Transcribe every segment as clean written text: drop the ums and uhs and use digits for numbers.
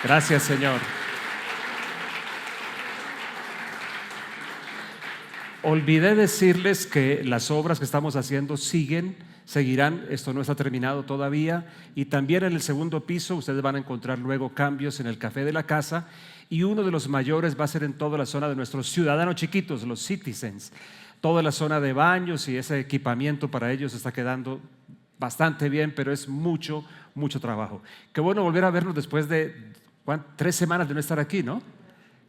Gracias, Señor. Olvidé decirles que las obras que estamos haciendo seguirán, esto no está terminado todavía, y también en el segundo piso ustedes van a encontrar luego cambios en el café de la casa, y uno de los mayores va a ser en toda la zona de nuestros ciudadanos chiquitos, los citizens. Toda la zona de baños y ese equipamiento para ellos está quedando bastante bien, pero es mucho trabajo. Qué bueno volver a vernos después de 3 semanas de no estar aquí, ¿no?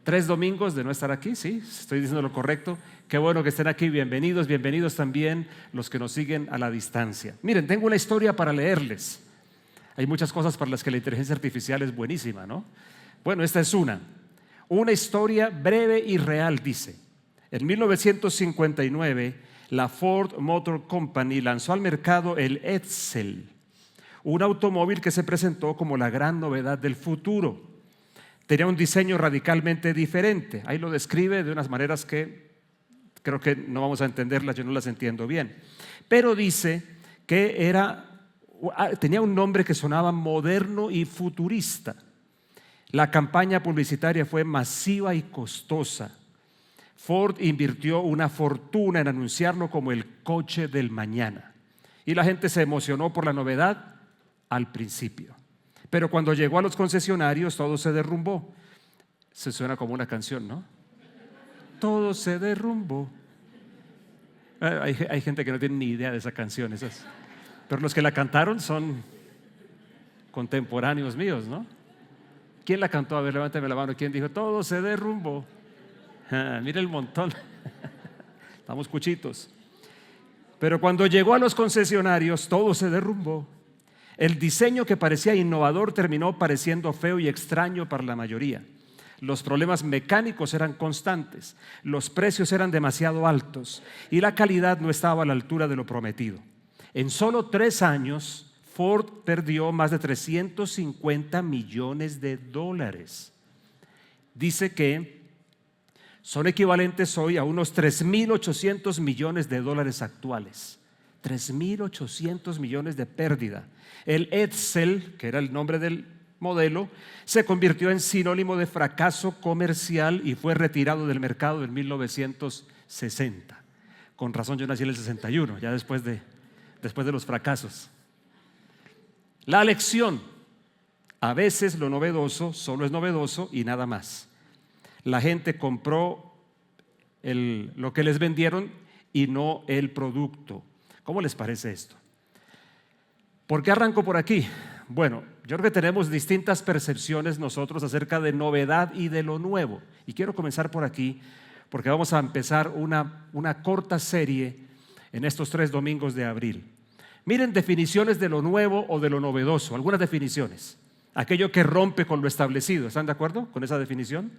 3 domingos de no estar aquí, sí, estoy diciendo lo correcto. Qué bueno que estén aquí, bienvenidos también los que nos siguen a la distancia. Miren, tengo una historia para leerles. Hay muchas cosas para las que la inteligencia artificial es buenísima, ¿no? Bueno, esta es una historia breve y real, dice. En 1959, la Ford Motor Company lanzó al mercado el Edsel, un automóvil que se presentó como la gran novedad del futuro. Tenía un diseño radicalmente diferente. Ahí lo describe de unas maneras que creo que no vamos a entenderlas, yo no las entiendo bien. Pero dice que tenía un nombre que sonaba moderno y futurista. La campaña publicitaria fue masiva y costosa. Ford invirtió una fortuna en anunciarlo como el coche del mañana. Y la gente se emocionó por la novedad al principio. Pero cuando llegó a los concesionarios, todo se derrumbó. Se suena como una canción, ¿no? Todo se derrumbó. Hay gente que no tiene ni idea de esa canción, pero los que la cantaron son contemporáneos míos, ¿no? ¿Quién la cantó? A ver, levántame la mano. ¿Quién dijo, todo se derrumbó? Mira el montón. Estamos cuchitos. Pero cuando llegó a los concesionarios, todo se derrumbó. El diseño que parecía innovador terminó pareciendo feo y extraño para la mayoría. Los problemas mecánicos eran constantes, los precios eran demasiado altos y la calidad no estaba a la altura de lo prometido. En solo 3 años, Ford perdió más de $350 millones. Dice que son equivalentes hoy a unos $3.800 millones actuales. 3.800 millones de pérdida. El Edsel, que era el nombre del modelo, se convirtió en sinónimo de fracaso comercial y fue retirado del mercado en 1960. Con razón, yo nací en el 61, ya después de los fracasos. La lección: a veces lo novedoso solo es novedoso y nada más. La gente compró lo que les vendieron y no el producto. ¿Cómo les parece esto? ¿Por qué arranco por aquí? Bueno, yo creo que tenemos distintas percepciones nosotros acerca de novedad y de lo nuevo. Y quiero comenzar por aquí porque vamos a empezar una corta serie en estos 3 domingos de abril. Miren, definiciones de lo nuevo o de lo novedoso, algunas definiciones. Aquello que rompe con lo establecido, ¿están de acuerdo con esa definición?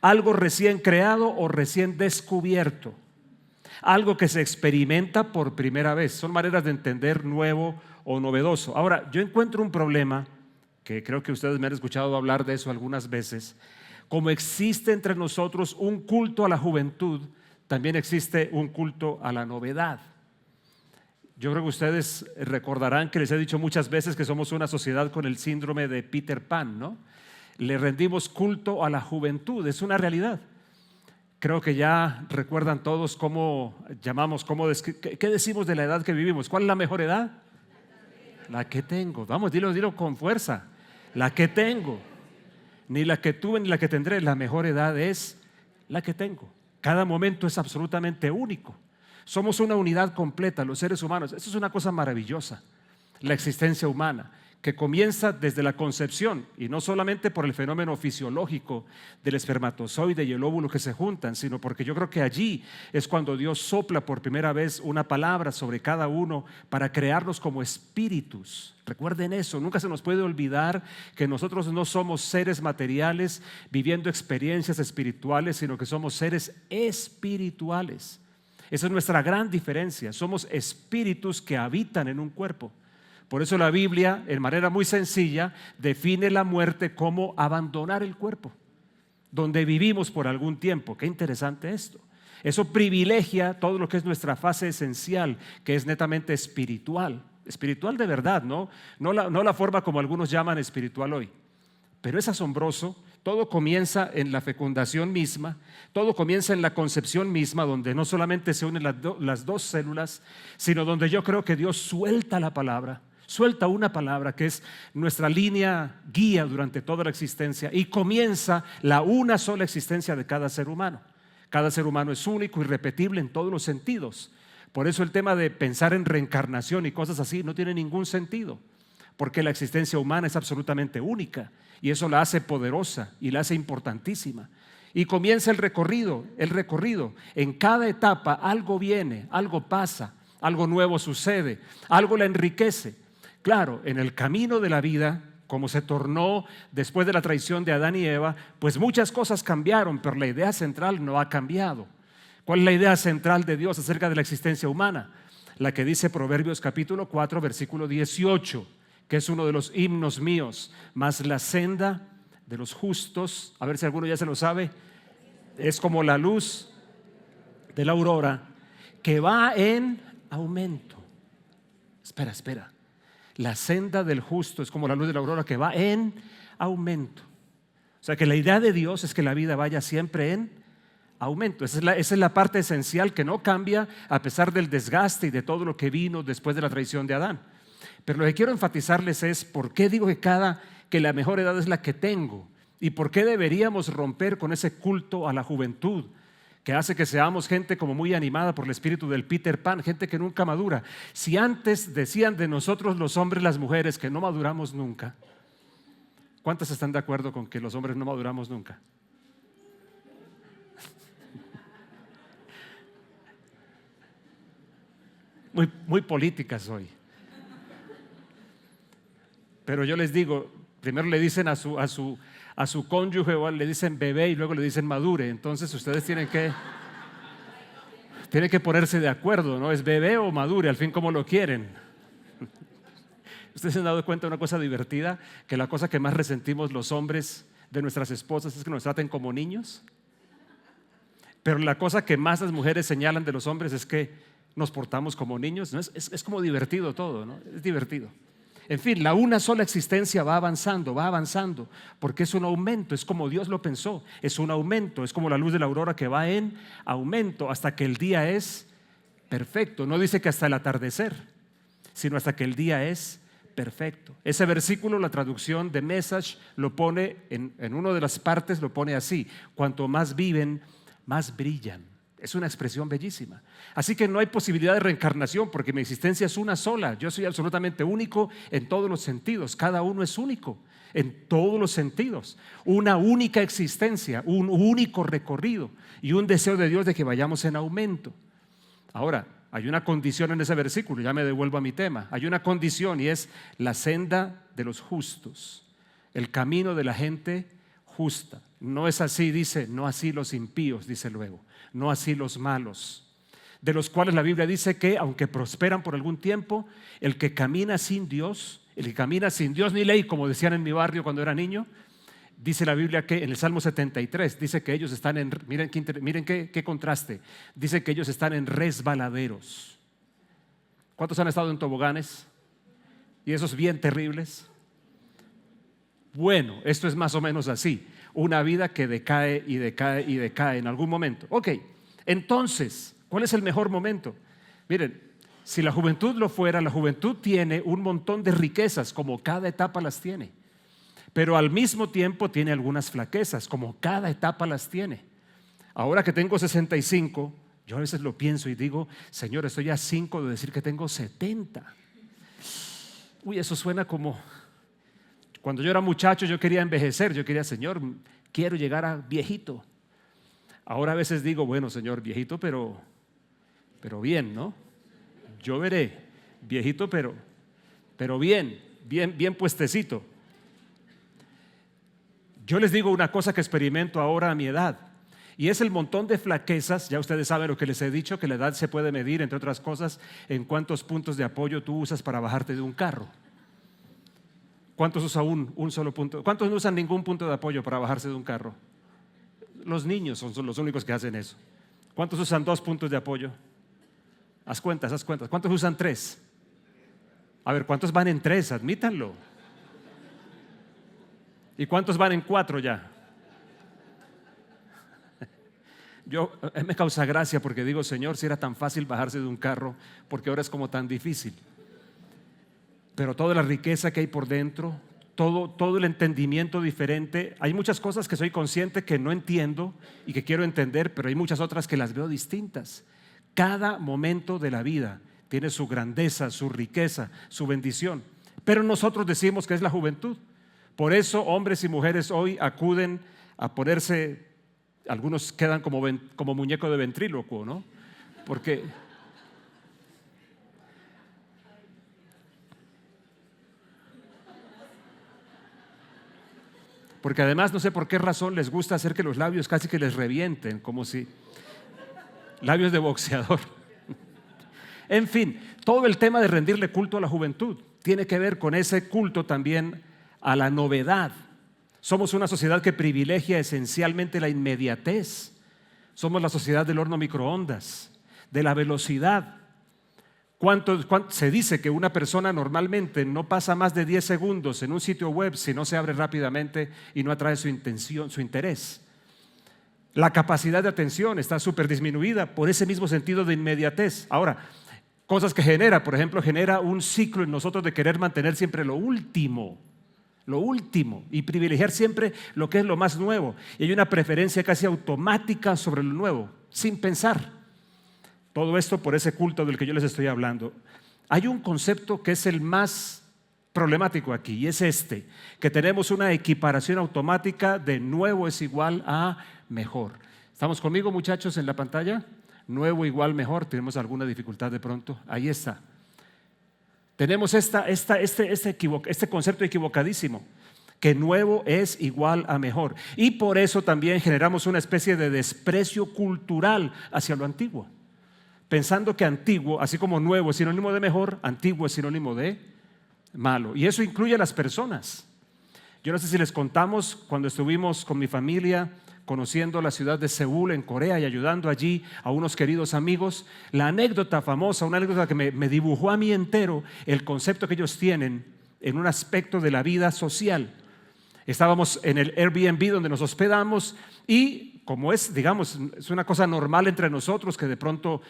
Algo recién creado o recién descubierto. Algo que se experimenta por primera vez. Son maneras de entender nuevo o novedoso. Ahora, yo encuentro un problema, que creo que ustedes me han escuchado hablar de eso algunas veces. Como existe entre nosotros un culto a la juventud, también existe un culto a la novedad. Yo creo que ustedes recordarán que les he dicho muchas veces que somos una sociedad con el síndrome de Peter Pan, ¿no? Le rendimos culto a la juventud, es una realidad. Creo que ya recuerdan todos qué decimos de la edad que vivimos. ¿Cuál es la mejor edad? La que tengo. Vamos, dilo con fuerza. La que tengo. Ni la que tuve ni la que tendré. La mejor edad es la que tengo. Cada momento es absolutamente único. Somos una unidad completa, los seres humanos. Eso es una cosa maravillosa. La existencia humana, que comienza desde la concepción, y no solamente por el fenómeno fisiológico del espermatozoide y el óvulo que se juntan, sino porque yo creo que allí es cuando Dios sopla por primera vez una palabra sobre cada uno para crearnos como espíritus. Recuerden eso, nunca se nos puede olvidar que nosotros no somos seres materiales viviendo experiencias espirituales, sino que somos seres espirituales. Esa es nuestra gran diferencia, somos espíritus que habitan en un cuerpo. Por eso la Biblia, en manera muy sencilla, define la muerte como abandonar el cuerpo, donde vivimos por algún tiempo. Qué interesante esto. Eso privilegia todo lo que es nuestra fase esencial, que es netamente espiritual. Espiritual de verdad, no la forma como algunos llaman espiritual hoy. pero es asombroso. Todo comienza en la fecundación misma, todo comienza en la concepción misma, donde no solamente se unen las dos células, sino donde yo creo que Dios suelta la palabra, suelta una palabra que es nuestra línea guía durante toda la existencia, y comienza la una sola existencia de cada ser humano. Cada ser humano es único, irrepetible en todos los sentidos. Por eso el tema de pensar en reencarnación y cosas así no tiene ningún sentido, porque la existencia humana es absolutamente única y eso la hace poderosa y la hace importantísima. Y comienza el recorrido. En cada etapa algo viene, algo pasa, algo nuevo sucede, algo la enriquece. Claro, en el camino de la vida, como se tornó después de la traición de Adán y Eva, pues muchas cosas cambiaron, pero la idea central no ha cambiado. ¿Cuál es la idea central de Dios acerca de la existencia humana? La que dice Proverbios capítulo 4, versículo 18, que es uno de los himnos míos. Mas la senda de los justos, a ver si alguno ya se lo sabe, es como la luz de la aurora que va en aumento. Espera. La senda del justo es como la luz de la aurora que va en aumento. O sea que la idea de Dios es que la vida vaya siempre en aumento. Esa es la parte esencial que no cambia a pesar del desgaste y de todo lo que vino después de la traición de Adán. Pero lo que quiero enfatizarles es por qué digo que la mejor edad es la que tengo y por qué deberíamos romper con ese culto a la juventud que hace que seamos gente como muy animada por el espíritu del Peter Pan, gente que nunca madura. Si antes decían de nosotros los hombres, las mujeres, que no maduramos nunca, ¿cuántas están de acuerdo con que los hombres no maduramos nunca? Muy políticas hoy. Pero yo les digo, primero le dicen a su cónyuge o le dicen bebé y luego le dicen madure. Entonces ustedes tienen que ponerse de acuerdo, ¿no? ¿Es bebé o madure? Al fin, ¿cómo lo quieren? ¿Ustedes se han dado cuenta de una cosa divertida? Que la cosa que más resentimos los hombres de nuestras esposas es que nos traten como niños. Pero la cosa que más las mujeres señalan de los hombres es que nos portamos como niños, ¿no? Es como divertido todo, ¿no? Es divertido. En fin, la una sola existencia va avanzando, porque es un aumento, es como Dios lo pensó, es un aumento, es como la luz de la aurora que va en aumento hasta que el día es perfecto. No dice que hasta el atardecer, sino hasta que el día es perfecto. Ese versículo, la traducción de Message lo pone en una de las partes, lo pone así: cuanto más viven, más brillan. Es una expresión bellísima. Así que no hay posibilidad de reencarnación porque mi existencia es una sola. Yo soy absolutamente único en todos los sentidos. Cada uno es único en todos los sentidos. Una única existencia, un único recorrido y un deseo de Dios de que vayamos en aumento. Ahora, hay una condición en ese versículo, ya me devuelvo a mi tema. Hay una condición y es la senda de los justos, el camino de la gente justa. No es así, dice, no así los impíos, dice luego. No así los malos, de los cuales la Biblia dice que aunque prosperan por algún tiempo, el que camina sin Dios ni ley, como decían en mi barrio cuando era niño, dice la Biblia que en el Salmo 73 dice que ellos están miren qué contraste, dice que ellos están en resbaladeros. ¿Cuántos han estado en toboganes? Y esos bien terribles. Bueno, esto es más o menos así. Una vida que decae y decae y decae en algún momento. Ok, entonces, ¿cuál es el mejor momento? Miren, si la juventud lo fuera, la juventud tiene un montón de riquezas, como cada etapa las tiene. Pero al mismo tiempo tiene algunas flaquezas, como cada etapa las tiene. Ahora que tengo 65, yo a veces lo pienso y digo, Señor, estoy a 5 de decir que tengo 70. Uy, eso suena como... Cuando yo era muchacho yo quería envejecer, yo quería, Señor, quiero llegar a viejito. Ahora a veces digo, bueno, Señor, viejito, pero bien, ¿no? Yo veré, viejito, pero bien puestecito. Yo les digo una cosa que experimento ahora a mi edad, y es el montón de flaquezas. Ya ustedes saben lo que les he dicho, que la edad se puede medir, entre otras cosas, en cuántos puntos de apoyo tú usas para bajarte de un carro. ¿Cuántos usan un solo punto? ¿Cuántos no usan ningún punto de apoyo para bajarse de un carro? Los niños son los únicos que hacen eso. ¿Cuántos usan 2 puntos de apoyo? Haz cuentas. ¿Cuántos usan 3? A ver, ¿cuántos van en 3? Admítanlo. ¿Y cuántos van en 4 ya? Me causa gracia porque digo, Señor, si era tan fácil bajarse de un carro, porque ahora es como tan difícil. Pero toda la riqueza que hay por dentro, todo el entendimiento diferente. Hay muchas cosas que soy consciente que no entiendo y que quiero entender, pero hay muchas otras que las veo distintas. Cada momento de la vida tiene su grandeza, su riqueza, su bendición. Pero nosotros decimos que es la juventud. Por eso hombres y mujeres hoy acuden a ponerse, algunos quedan como muñeco de ventrílocuo, ¿no? Porque además no sé por qué razón les gusta hacer que los labios casi que les revienten, como si labios de boxeador. En fin, todo el tema de rendirle culto a la juventud tiene que ver con ese culto también a la novedad. Somos una sociedad que privilegia esencialmente la inmediatez. Somos la sociedad del horno microondas, de la velocidad. Se dice que una persona normalmente no pasa más de 10 segundos en un sitio web si no se abre rápidamente y no atrae su interés. La capacidad de atención está súper disminuida por ese mismo sentido de inmediatez. Ahora, cosas que genera, por ejemplo, genera un ciclo en nosotros de querer mantener siempre lo último y privilegiar siempre lo que es lo más nuevo. Y hay una preferencia casi automática sobre lo nuevo, sin pensar. Todo esto por ese culto del que yo les estoy hablando. Hay un concepto que es el más problemático aquí y es este, que tenemos una equiparación automática de nuevo es igual a mejor. ¿Estamos conmigo, muchachos, en la pantalla? Nuevo igual mejor. ¿Tenemos alguna dificultad de pronto? Ahí está. Tenemos este concepto equivocadísimo, que nuevo es igual a mejor. Y por eso también generamos una especie de desprecio cultural hacia lo antiguo, pensando que antiguo, así como nuevo es sinónimo de mejor, antiguo es sinónimo de malo. Y eso incluye a las personas. Yo no sé si les contamos cuando estuvimos con mi familia conociendo la ciudad de Seúl en Corea y ayudando allí a unos queridos amigos, la anécdota famosa, una anécdota que me dibujó a mí entero el concepto que ellos tienen en un aspecto de la vida social. Estábamos en el Airbnb donde nos hospedamos y como es, digamos, es una cosa normal entre nosotros que de pronto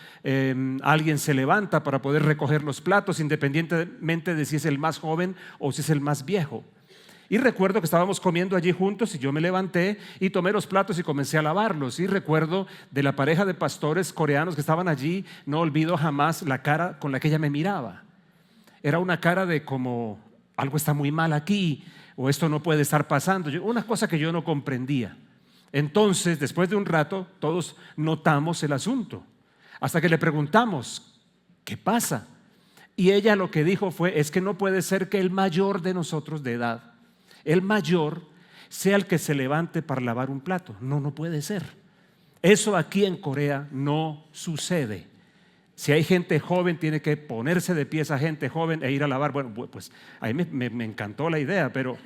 alguien se levanta para poder recoger los platos independientemente de si es el más joven o si es el más viejo. Y recuerdo que estábamos comiendo allí juntos y yo me levanté y tomé los platos y comencé a lavarlos. Y recuerdo de la pareja de pastores coreanos que estaban allí, no olvido jamás la cara con la que ella me miraba. Era una cara de como algo está muy mal aquí o esto no puede estar pasando. Una cosa que yo no comprendía. Entonces, después de un rato, todos notamos el asunto. Hasta que le preguntamos, ¿qué pasa? Y ella lo que dijo fue, es que no puede ser que el mayor de nosotros de edad, el mayor, sea el que se levante para lavar un plato. No puede ser. Eso aquí en Corea no sucede. Si hay gente joven, tiene que ponerse de pie esa gente joven e ir a lavar. Bueno, pues a mí me encantó la idea, pero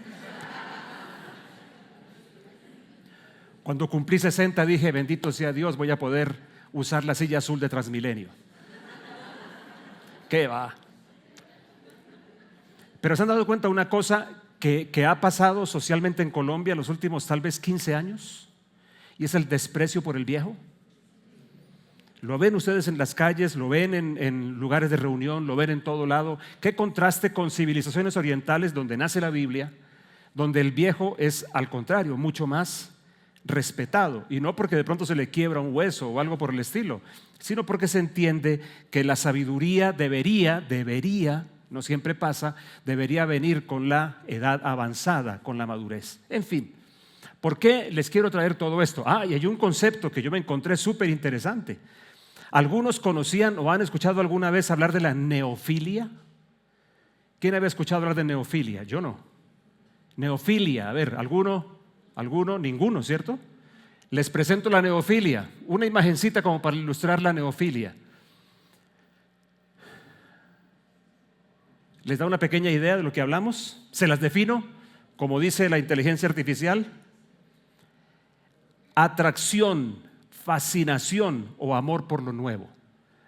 cuando cumplí 60 dije, bendito sea Dios, voy a poder usar la silla azul de Transmilenio. ¿Qué va? Pero ¿se han dado cuenta de una cosa que ha pasado socialmente en Colombia los últimos tal vez 15 años? Y es el desprecio por el viejo. Lo ven ustedes en las calles, lo ven en lugares de reunión, lo ven en todo lado. Qué contraste con civilizaciones orientales donde nace la Biblia, donde el viejo es al contrario, mucho más respetado. Y no porque de pronto se le quiebra un hueso o algo por el estilo, sino porque se entiende que la sabiduría debería, no siempre pasa, debería venir con la edad avanzada, con la madurez. En fin, ¿por qué les quiero traer todo esto? Y hay un concepto que yo me encontré súper interesante. ¿Algunos conocían o han escuchado alguna vez hablar de la neofilia? ¿Quién había escuchado hablar de neofilia? Yo no. Neofilia, a ver, ¿alguno? Ninguno, ¿cierto? Les presento la neofilia, una imagencita como para ilustrar la neofilia. ¿Les da una pequeña idea de lo que hablamos? Se las defino, como dice la inteligencia artificial: atracción, fascinación o amor por lo nuevo.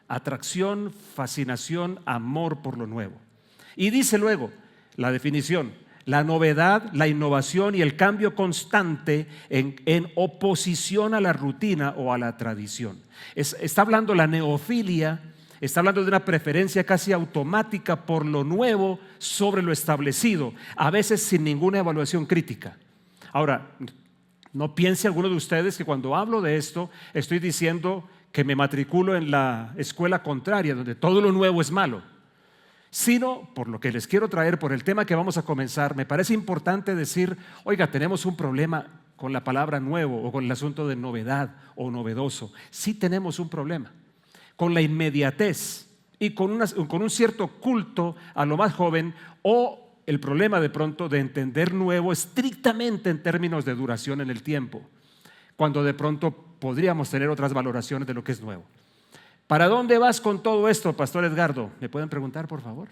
Atracción, fascinación, amor por lo nuevo. Y dice luego la definición: la novedad, la innovación y el cambio constante en oposición a la rutina o a la tradición. Está hablando la neofilia, está hablando de una preferencia casi automática por lo nuevo sobre lo establecido, a veces sin ninguna evaluación crítica. Ahora, no piense alguno de ustedes que cuando hablo de esto estoy diciendo que me matriculo en la escuela contraria, donde todo lo nuevo es malo, sino por lo que les quiero traer, por el tema que vamos a comenzar. Me parece importante decir, oiga, tenemos un problema con la palabra nuevo o con el asunto de novedad o novedoso. Sí tenemos un problema con la inmediatez y con un cierto culto a lo más joven, o el problema de pronto de entender nuevo estrictamente en términos de duración en el tiempo, cuando de pronto podríamos tener otras valoraciones de lo que es nuevo. ¿Para dónde vas con todo esto, Pastor Edgardo? ¿Me pueden preguntar, por favor?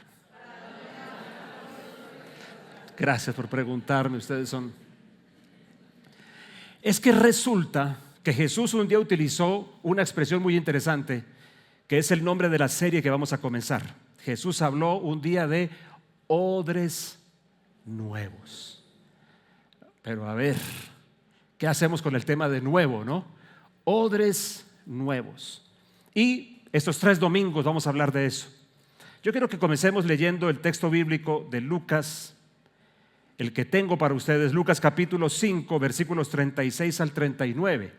Gracias por preguntarme, ustedes son... Es que resulta que Jesús un día utilizó una expresión muy interesante, que es el nombre de la serie que vamos a comenzar. Jesús habló un día de odres nuevos. Pero a ver, ¿qué hacemos con el tema de nuevo, no? Odres nuevos. Y estos 3 domingos vamos a hablar de eso. Yo quiero que comencemos leyendo el texto bíblico de Lucas, el que tengo para ustedes, Lucas capítulo 5, versículos 36 al 39.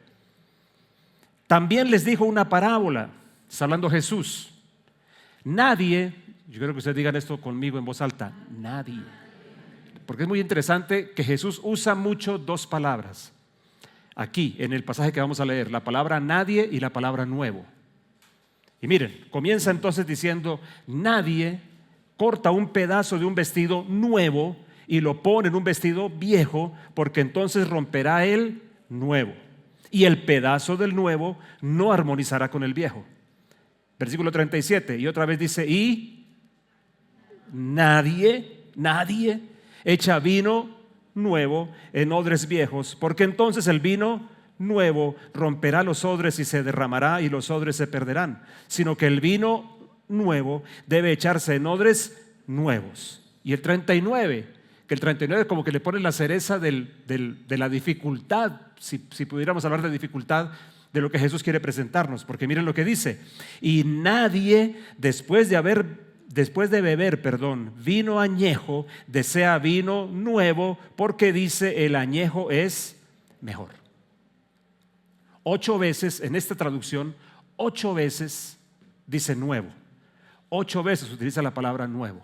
También les dijo una parábola, está hablando Jesús. Nadie, yo quiero que ustedes digan esto conmigo en voz alta, nadie. Porque es muy interesante que Jesús usa mucho 2 palabras. Aquí, en el pasaje que vamos a leer, la palabra nadie y la palabra nuevo. Y miren, comienza entonces diciendo, nadie corta un pedazo de un vestido nuevo y lo pone en un vestido viejo, porque entonces romperá el nuevo, y el pedazo del nuevo no armonizará con el viejo. Versículo 37, y otra vez dice, y nadie echa vino nuevo en odres viejos, porque entonces el vino nuevo romperá los odres y se derramará y los odres se perderán, sino que el vino nuevo debe echarse en odres nuevos. Y el 39, que el 39 como que le pone la cereza de la dificultad, si pudiéramos hablar de dificultad, de lo que Jesús quiere presentarnos, porque miren lo que dice, y nadie después de beber, vino añejo, desea vino nuevo, porque dice el añejo es mejor. 8 veces en esta traducción, 8 veces dice nuevo, 8 veces utiliza la palabra nuevo,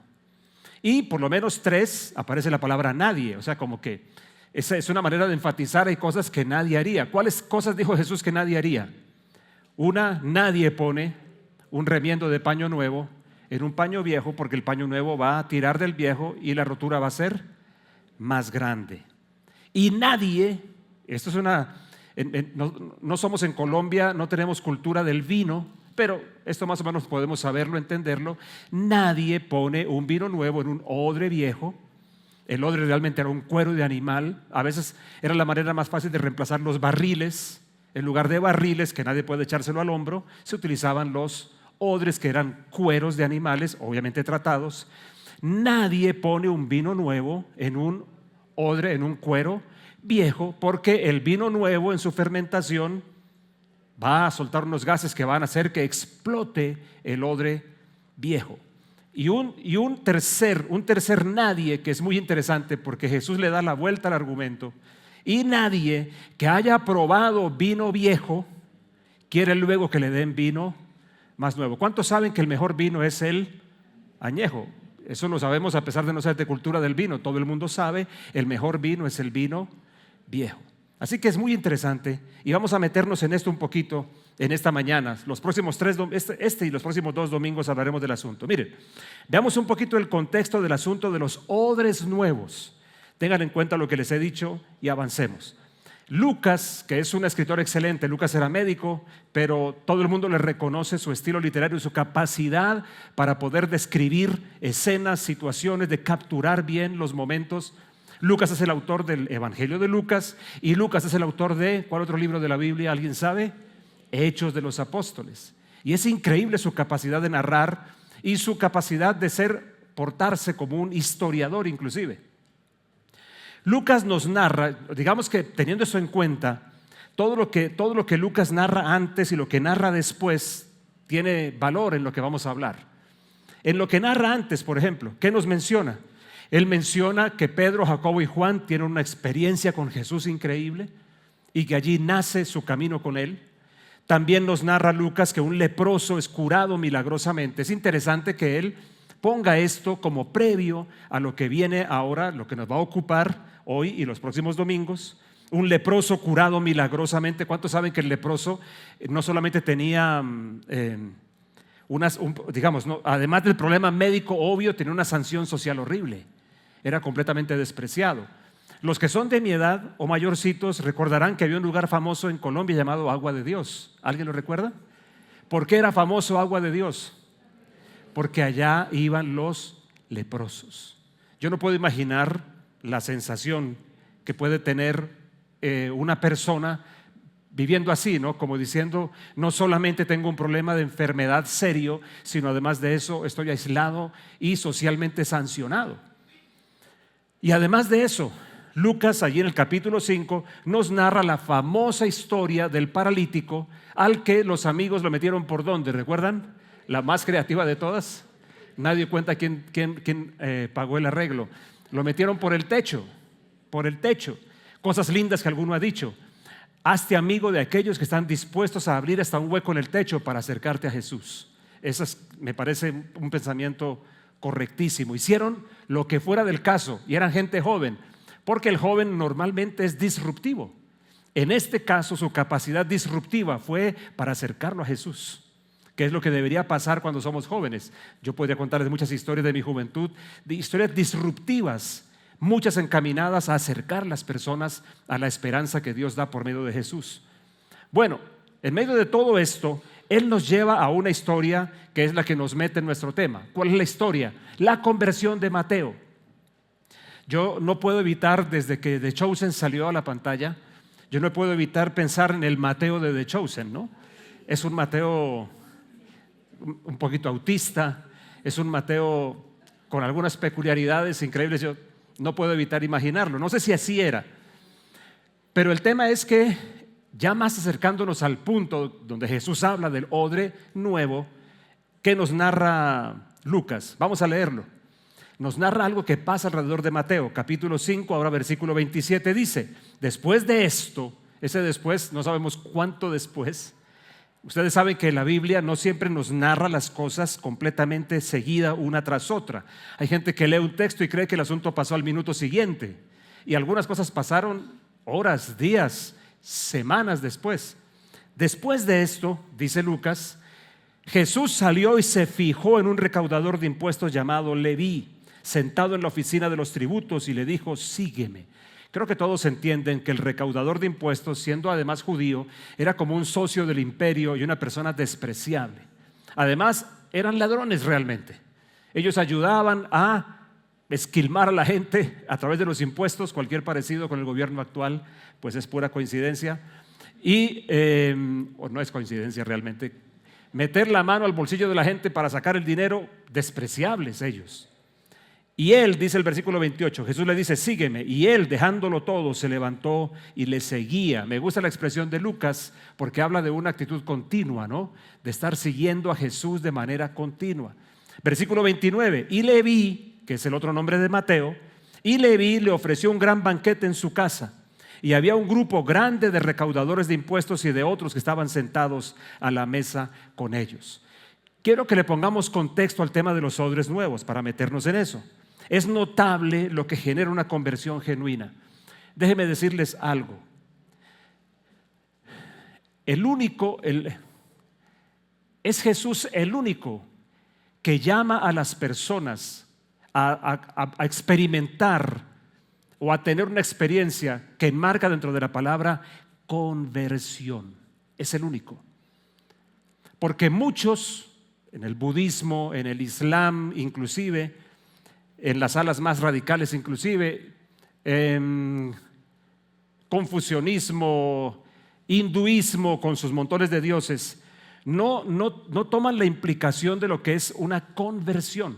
y por lo menos 3 aparece la palabra nadie, o sea, como que esa es una manera de enfatizar, hay cosas que nadie haría. ¿Cuáles cosas dijo Jesús que nadie haría? Una, nadie pone un remiendo de paño nuevo en un paño viejo, porque el paño nuevo va a tirar del viejo y la rotura va a ser más grande. Y nadie, esto es no somos en Colombia, no tenemos cultura del vino, pero esto más o menos podemos saberlo, entenderlo. Nadie pone un vino nuevo en un odre viejo. El odre realmente era un cuero de animal. A veces era la manera más fácil de reemplazar los barriles. En lugar de barriles, que nadie puede echárselo al hombro, se utilizaban los odres, que eran cueros de animales, obviamente tratados. Nadie pone un vino nuevo en un odre, en un cuero viejo, porque el vino nuevo en su fermentación va a soltar unos gases que van a hacer que explote el odre viejo. Y un tercer nadie, que es muy interesante, porque Jesús le da la vuelta al argumento. Y nadie que haya probado vino viejo quiere luego que le den vino más nuevo. ¿Cuántos saben que el mejor vino es el añejo? Eso lo sabemos a pesar de no ser de cultura del vino. Todo el mundo sabe, el mejor vino es el vino viejo. Así que es muy interesante y vamos a meternos en esto un poquito en esta mañana. Los próximos 3, y los próximos 2 domingos hablaremos del asunto. Miren, veamos un poquito el contexto del asunto de los odres nuevos. Tengan en cuenta lo que les he dicho y avancemos. Lucas, que es un escritor excelente, Lucas era médico, pero todo el mundo le reconoce su estilo literario y su capacidad para poder describir escenas, situaciones, de capturar bien los momentos. Lucas es el autor del Evangelio de Lucas, y Lucas es el autor de, ¿cuál otro libro de la Biblia? ¿Alguien sabe? Hechos de los Apóstoles. Y es increíble su capacidad de narrar y su capacidad de portarse como un historiador inclusive. Lucas nos narra, digamos que teniendo eso en cuenta, todo lo que Lucas narra antes y lo que narra después tiene valor en lo que vamos a hablar. En lo que narra antes, por ejemplo, ¿qué nos menciona? Él menciona que Pedro, Jacobo y Juan tienen una experiencia con Jesús increíble y que allí nace su camino con él. También nos narra Lucas que un leproso es curado milagrosamente. Es interesante que él ponga esto como previo a lo que viene ahora, lo que nos va a ocupar hoy y los próximos domingos. Un leproso curado milagrosamente. ¿Cuántos saben que el leproso no solamente tenía digamos, ¿no? Además del problema médico obvio, tenía una sanción social horrible? Era completamente despreciado. Los que son de mi edad o mayorcitos recordarán que había un lugar famoso en Colombia llamado Agua de Dios. ¿Alguien lo recuerda? ¿Por qué era famoso Agua de Dios? Porque allá iban los leprosos. Yo no puedo imaginar la sensación que puede tener una persona viviendo así, ¿no? Como diciendo, no solamente tengo un problema de enfermedad serio, sino además de eso estoy aislado y socialmente sancionado. Y además de eso, Lucas, allí en el capítulo 5, nos narra la famosa historia del paralítico al que los amigos lo metieron por ¿dónde? ¿Recuerdan? La más creativa de todas. Nadie cuenta quién pagó el arreglo. Lo metieron por el techo, por el techo. Cosas lindas que alguno ha dicho. Hazte amigo de aquellos que están dispuestos a abrir hasta un hueco en el techo para acercarte a Jesús. Eso me parece un pensamiento correctísimo. Hicieron lo que fuera del caso y eran gente joven, porque el joven normalmente es disruptivo. En este caso, su capacidad disruptiva fue para acercarlo a Jesús, que es lo que debería pasar cuando somos jóvenes. Yo podría contarles muchas historias de mi juventud, de historias disruptivas, muchas encaminadas a acercar a las personas a la esperanza que Dios da por medio de Jesús. Bueno, en medio de todo esto, Él nos lleva a una historia que es la que nos mete en nuestro tema. ¿Cuál es la historia? La conversión de Mateo. Yo no puedo evitar, desde que The Chosen salió a la pantalla, yo no puedo evitar pensar en el Mateo de The Chosen, ¿no? Es un Mateo un poquito autista, es un Mateo con algunas peculiaridades increíbles. Yo no puedo evitar imaginarlo. No sé si así era, pero el tema es que ya más acercándonos al punto donde Jesús habla del odre nuevo, que nos narra Lucas. Vamos a leerlo. Nos narra algo que pasa alrededor de Mateo, capítulo 5, ahora versículo 27, dice: después de esto, ese después, no sabemos cuánto después. Ustedes saben que la Biblia no siempre nos narra las cosas completamente seguida una tras otra. Hay gente que lee un texto y cree que el asunto pasó al minuto siguiente, y algunas cosas pasaron horas, días, semanas después. Después de esto, dice Lucas, Jesús salió y se fijó en un recaudador de impuestos llamado Leví, sentado en la oficina de los tributos, y le dijo: sígueme. Creo que todos entienden que el recaudador de impuestos, siendo además judío, era como un socio del imperio y una persona despreciable. Además, eran ladrones realmente. Ellos ayudaban a esquilmar a la gente a través de los impuestos. Cualquier parecido con el gobierno actual pues es pura coincidencia. Y o no es coincidencia realmente. Meter la mano al bolsillo de la gente para sacar el dinero, despreciables ellos. Y él, dice el versículo 28, Jesús le dice: sígueme. Y él, dejándolo todo, se levantó y le seguía. Me gusta la expresión de Lucas porque habla de una actitud continua, ¿no? De estar siguiendo a Jesús de manera continua. Versículo 29, y Leví, que es el otro nombre de Mateo, y Leví le ofreció un gran banquete en su casa. Y había un grupo grande de recaudadores de impuestos y de otros que estaban sentados a la mesa con ellos. Quiero que le pongamos contexto al tema de los odres nuevos para meternos en eso. Es notable lo que genera una conversión genuina. Déjenme decirles algo. Es Jesús el único que llama a las personas a experimentar o a tener una experiencia que enmarca dentro de la palabra conversión. Es el único. Porque muchos, en el budismo, en el islam inclusive, en las alas más radicales inclusive, confucianismo, hinduismo con sus montones de dioses, no toman la implicación de lo que es una conversión.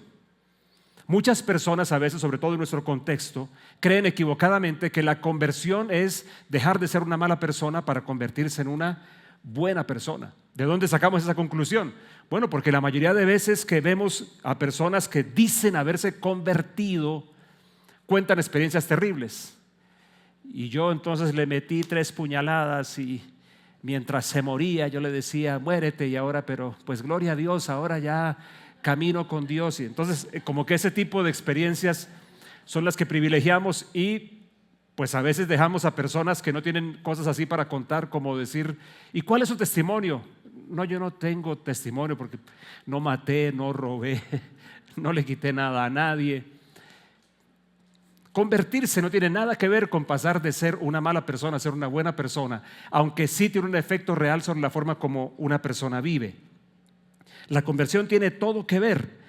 Muchas personas a veces, sobre todo en nuestro contexto, creen equivocadamente que la conversión es dejar de ser una mala persona para convertirse en una buena persona. ¿De dónde sacamos esa conclusión? Bueno, porque la mayoría de veces que vemos a personas que dicen haberse convertido, cuentan experiencias terribles. Y yo entonces le metí 3 puñaladas y mientras se moría yo le decía, muérete, y ahora, pero pues gloria a Dios, ahora ya camino con Dios. Y entonces como que ese tipo de experiencias son las que privilegiamos, y pues a veces dejamos a personas que no tienen cosas así para contar, como decir, ¿y cuál es su testimonio? No, yo no tengo testimonio porque no maté, no robé, no le quité nada a nadie. Convertirse no tiene nada que ver con pasar de ser una mala persona a ser una buena persona, aunque sí tiene un efecto real sobre la forma como una persona vive. La conversión tiene todo que ver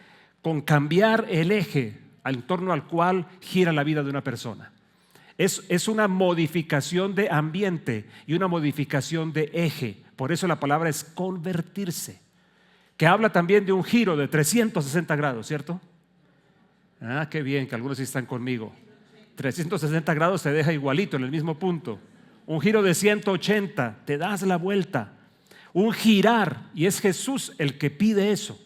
con cambiar el eje en torno al cual gira la vida de una persona. Es una modificación de ambiente y una modificación de eje. Por eso la palabra es convertirse, que habla también de un giro de 360 grados, ¿cierto? Ah, qué bien, que algunos sí están conmigo. 360 grados te deja igualito en el mismo punto. Un giro de 180, te das la vuelta. Un girar, y es Jesús el que pide eso.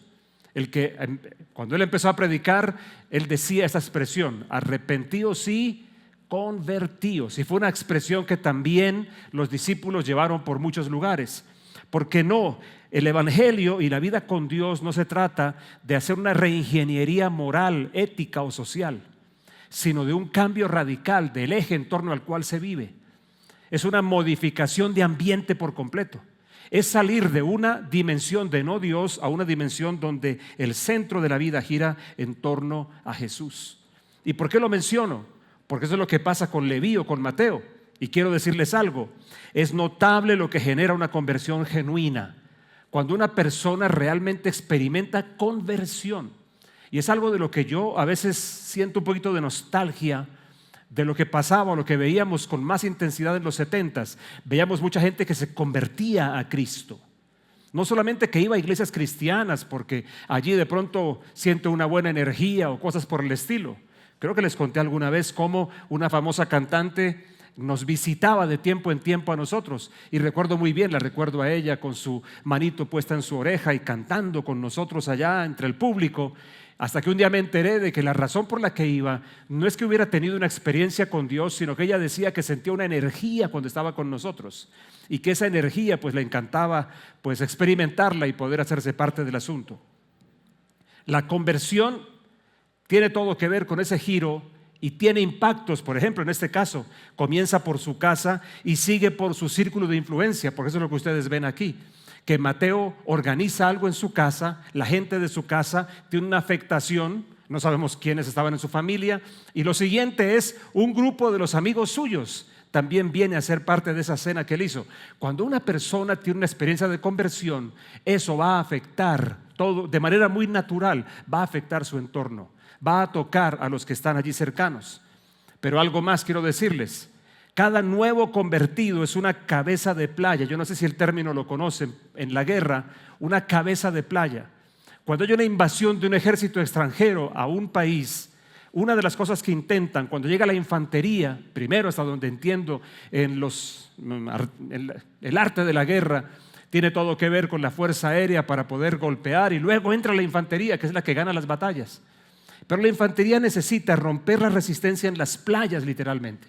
Cuando Él empezó a predicar, Él decía esta expresión: arrepentidos sí, convertidos. Y fue una expresión que también los discípulos llevaron por muchos lugares. Porque no, el evangelio y la vida con Dios no se trata de hacer una reingeniería moral, ética o social, sino de un cambio radical del eje en torno al cual se vive. Es una modificación de ambiente por completo. Es salir de una dimensión de no Dios a una dimensión donde el centro de la vida gira en torno a Jesús. ¿Y por qué lo menciono? Porque eso es lo que pasa con Leví o con Mateo. Y quiero decirles algo: es notable lo que genera una conversión genuina, cuando una persona realmente experimenta conversión. Y es algo de lo que yo a veces siento un poquito de nostalgia de lo que pasaba o lo que veíamos con más intensidad en los 70s. Veíamos mucha gente que se convertía a Cristo. No solamente que iba a iglesias cristianas porque allí de pronto siento una buena energía o cosas por el estilo. Creo que les conté alguna vez cómo una famosa cantante nos visitaba de tiempo en tiempo a nosotros, y recuerdo muy bien, la recuerdo a ella con su manito puesta en su oreja y cantando con nosotros allá entre el público, hasta que un día me enteré de que la razón por la que iba no es que hubiera tenido una experiencia con Dios, sino que ella decía que sentía una energía cuando estaba con nosotros, y que esa energía pues le encantaba pues experimentarla y poder hacerse parte del asunto. La conversión tiene todo que ver con ese giro y tiene impactos. Por ejemplo, en este caso, comienza por su casa y sigue por su círculo de influencia, porque eso es lo que ustedes ven aquí, que Mateo organiza algo en su casa, la gente de su casa tiene una afectación, no sabemos quiénes estaban en su familia, y lo siguiente es un grupo de los amigos suyos también viene a ser parte de esa cena que él hizo. Cuando una persona tiene una experiencia de conversión, eso va a afectar todo de manera muy natural, va a afectar su entorno, va a tocar a los que están allí cercanos. Pero algo más quiero decirles: cada nuevo convertido es una cabeza de playa. Yo no sé si el término lo conocen en la guerra, una cabeza de playa. Cuando hay una invasión de un ejército extranjero a un país, una de las cosas que intentan cuando llega la infantería, primero, hasta donde entiendo, el arte de la guerra tiene todo que ver con la fuerza aérea para poder golpear, y luego entra la infantería, que es la que gana las batallas. Pero la infantería necesita romper la resistencia en las playas, literalmente.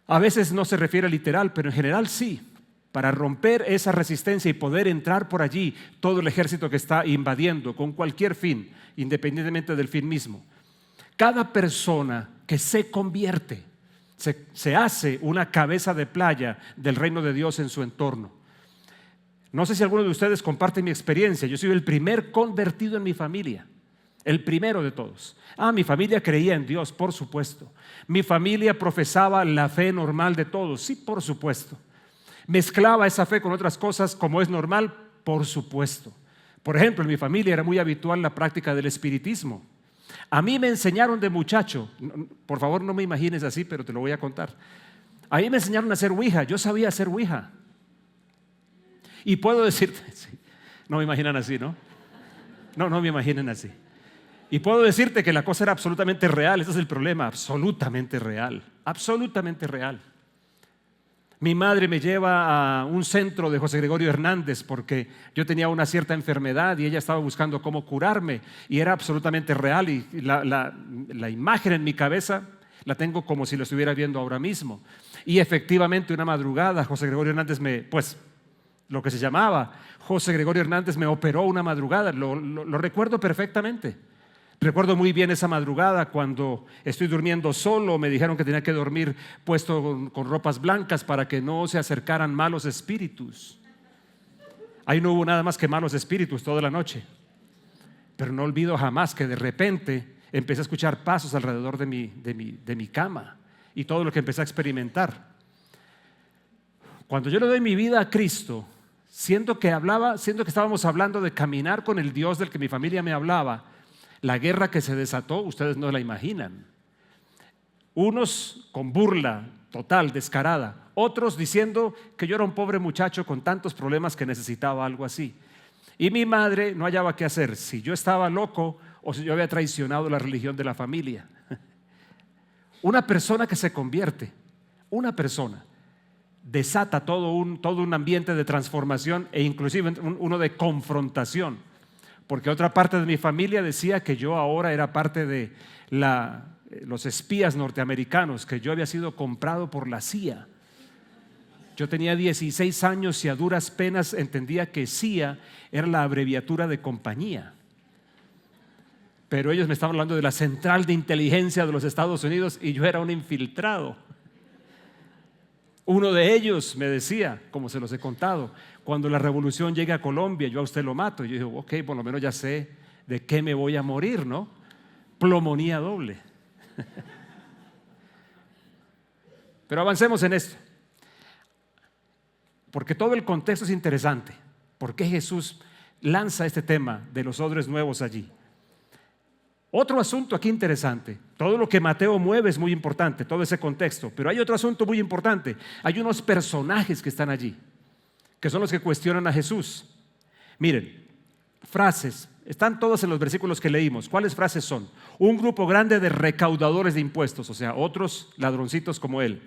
A veces no se refiere literal, pero en general sí, para romper esa resistencia y poder entrar por allí todo el ejército que está invadiendo con cualquier fin, independientemente del fin mismo. Cada persona que se convierte se hace una cabeza de playa del reino de Dios en su entorno. No sé si alguno de ustedes comparte mi experiencia. Yo soy el primer convertido en mi familia, el primero de todos. Mi familia creía en Dios, por supuesto. Mi familia profesaba la fe normal de todos, sí, por supuesto. Mezclaba esa fe con otras cosas como es normal, por supuesto. Por ejemplo, en mi familia era muy habitual la práctica del espiritismo. A mí me enseñaron de muchacho, por favor no me imagines así, pero te lo voy a contar. A mí me enseñaron a hacer ouija, yo sabía hacer ouija. Y puedo decirte, sí, no me imaginan así, ¿no? No me imaginen así. Y puedo decirte que la cosa era absolutamente real. Ese es el problema, absolutamente real, absolutamente real. Mi madre me lleva a un centro de José Gregorio Hernández porque yo tenía una cierta enfermedad y ella estaba buscando cómo curarme, y era absolutamente real, y la imagen en mi cabeza la tengo como si lo estuviera viendo ahora mismo. Y efectivamente una madrugada José Gregorio Hernández lo que se llamaba José Gregorio Hernández me operó una madrugada, lo recuerdo perfectamente. Recuerdo muy bien esa madrugada cuando estoy durmiendo solo. Me dijeron que tenía que dormir puesto con ropas blancas para que no se acercaran malos espíritus. Ahí no hubo nada más que malos espíritus toda la noche. Pero no olvido jamás que de repente empecé a escuchar pasos alrededor de mi cama y todo lo que empecé a experimentar. Cuando yo le doy mi vida a Cristo, siento que estábamos hablando de caminar con el Dios del que mi familia me hablaba. La guerra que se desató, ustedes no la imaginan. Unos con burla total, descarada. Otros diciendo que yo era un pobre muchacho con tantos problemas que necesitaba algo así. Y mi madre no hallaba qué hacer, si yo estaba loco o si yo había traicionado la religión de la familia. Una persona que se convierte, una persona, desata todo un ambiente de transformación e inclusive uno de confrontación. Porque otra parte de mi familia decía que yo ahora era parte de los espías norteamericanos, que yo había sido comprado por la CIA. Yo tenía 16 años y a duras penas entendía que CIA era la abreviatura de compañía. Pero ellos me estaban hablando de la Central de Inteligencia de los Estados Unidos y yo era un infiltrado. Uno de ellos me decía, como se los he contado, cuando la revolución llegue a Colombia, yo a usted lo mato. Y yo digo, ok, por lo menos ya sé de qué me voy a morir, ¿no? Pulmonía doble. Pero avancemos en esto, porque todo el contexto es interesante. ¿Por qué Jesús lanza este tema de los odres nuevos allí? Otro asunto aquí interesante, todo lo que Mateo mueve es muy importante, todo ese contexto, pero hay otro asunto muy importante. Hay unos personajes que están allí, que son los que cuestionan a Jesús. Miren, frases, están todas en los versículos que leímos. ¿Cuáles frases son? Un grupo grande de recaudadores de impuestos, o sea, otros ladroncitos como él.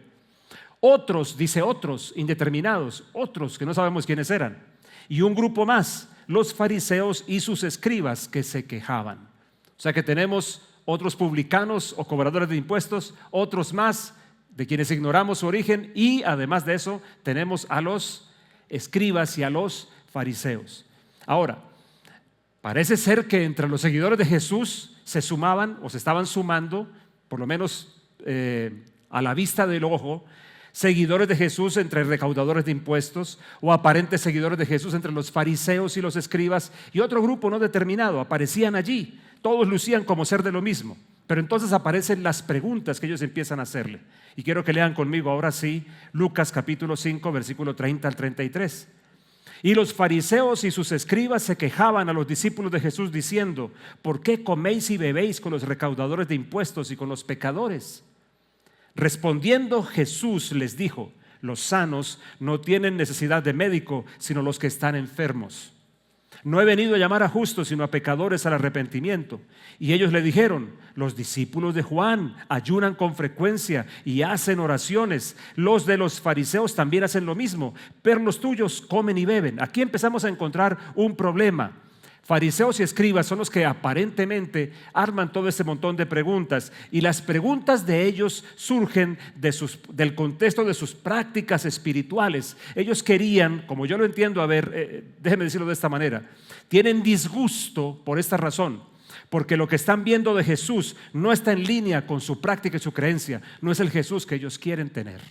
Otros, dice otros, indeterminados, otros que no sabemos quiénes eran. Y un grupo más, los fariseos y sus escribas que se quejaban. O sea que tenemos otros publicanos o cobradores de impuestos, otros más de quienes ignoramos su origen, y además de eso tenemos a los escribas y a los fariseos. Ahora, parece ser que entre los seguidores de Jesús se sumaban o se estaban sumando, por lo menos a la vista del ojo, seguidores de Jesús entre recaudadores de impuestos, o aparentes seguidores de Jesús entre los fariseos y los escribas, y otro grupo no determinado aparecían allí. Todos lucían como ser de lo mismo, pero entonces aparecen las preguntas que ellos empiezan a hacerle. Y quiero que lean conmigo ahora sí Lucas capítulo 5 versículo 30 al 33. Y los fariseos y sus escribas se quejaban a los discípulos de Jesús diciendo: ¿por qué coméis y bebéis con los recaudadores de impuestos y con los pecadores? Respondiendo Jesús les dijo: los sanos no tienen necesidad de médico, sino los que están enfermos. No he venido a llamar a justos, sino a pecadores al arrepentimiento. Y ellos le dijeron: los discípulos de Juan ayunan con frecuencia y hacen oraciones. Los de los fariseos también hacen lo mismo, pero los tuyos comen y beben. Aquí empezamos a encontrar un problema. Fariseos y escribas son los que aparentemente arman todo ese montón de preguntas, y las preguntas de ellos surgen del contexto de sus prácticas espirituales. Ellos querían, como yo lo entiendo, déjenme decirlo de esta manera, tienen disgusto por esta razón, porque lo que están viendo de Jesús no está en línea con su práctica y su creencia, no es el Jesús que ellos quieren tener.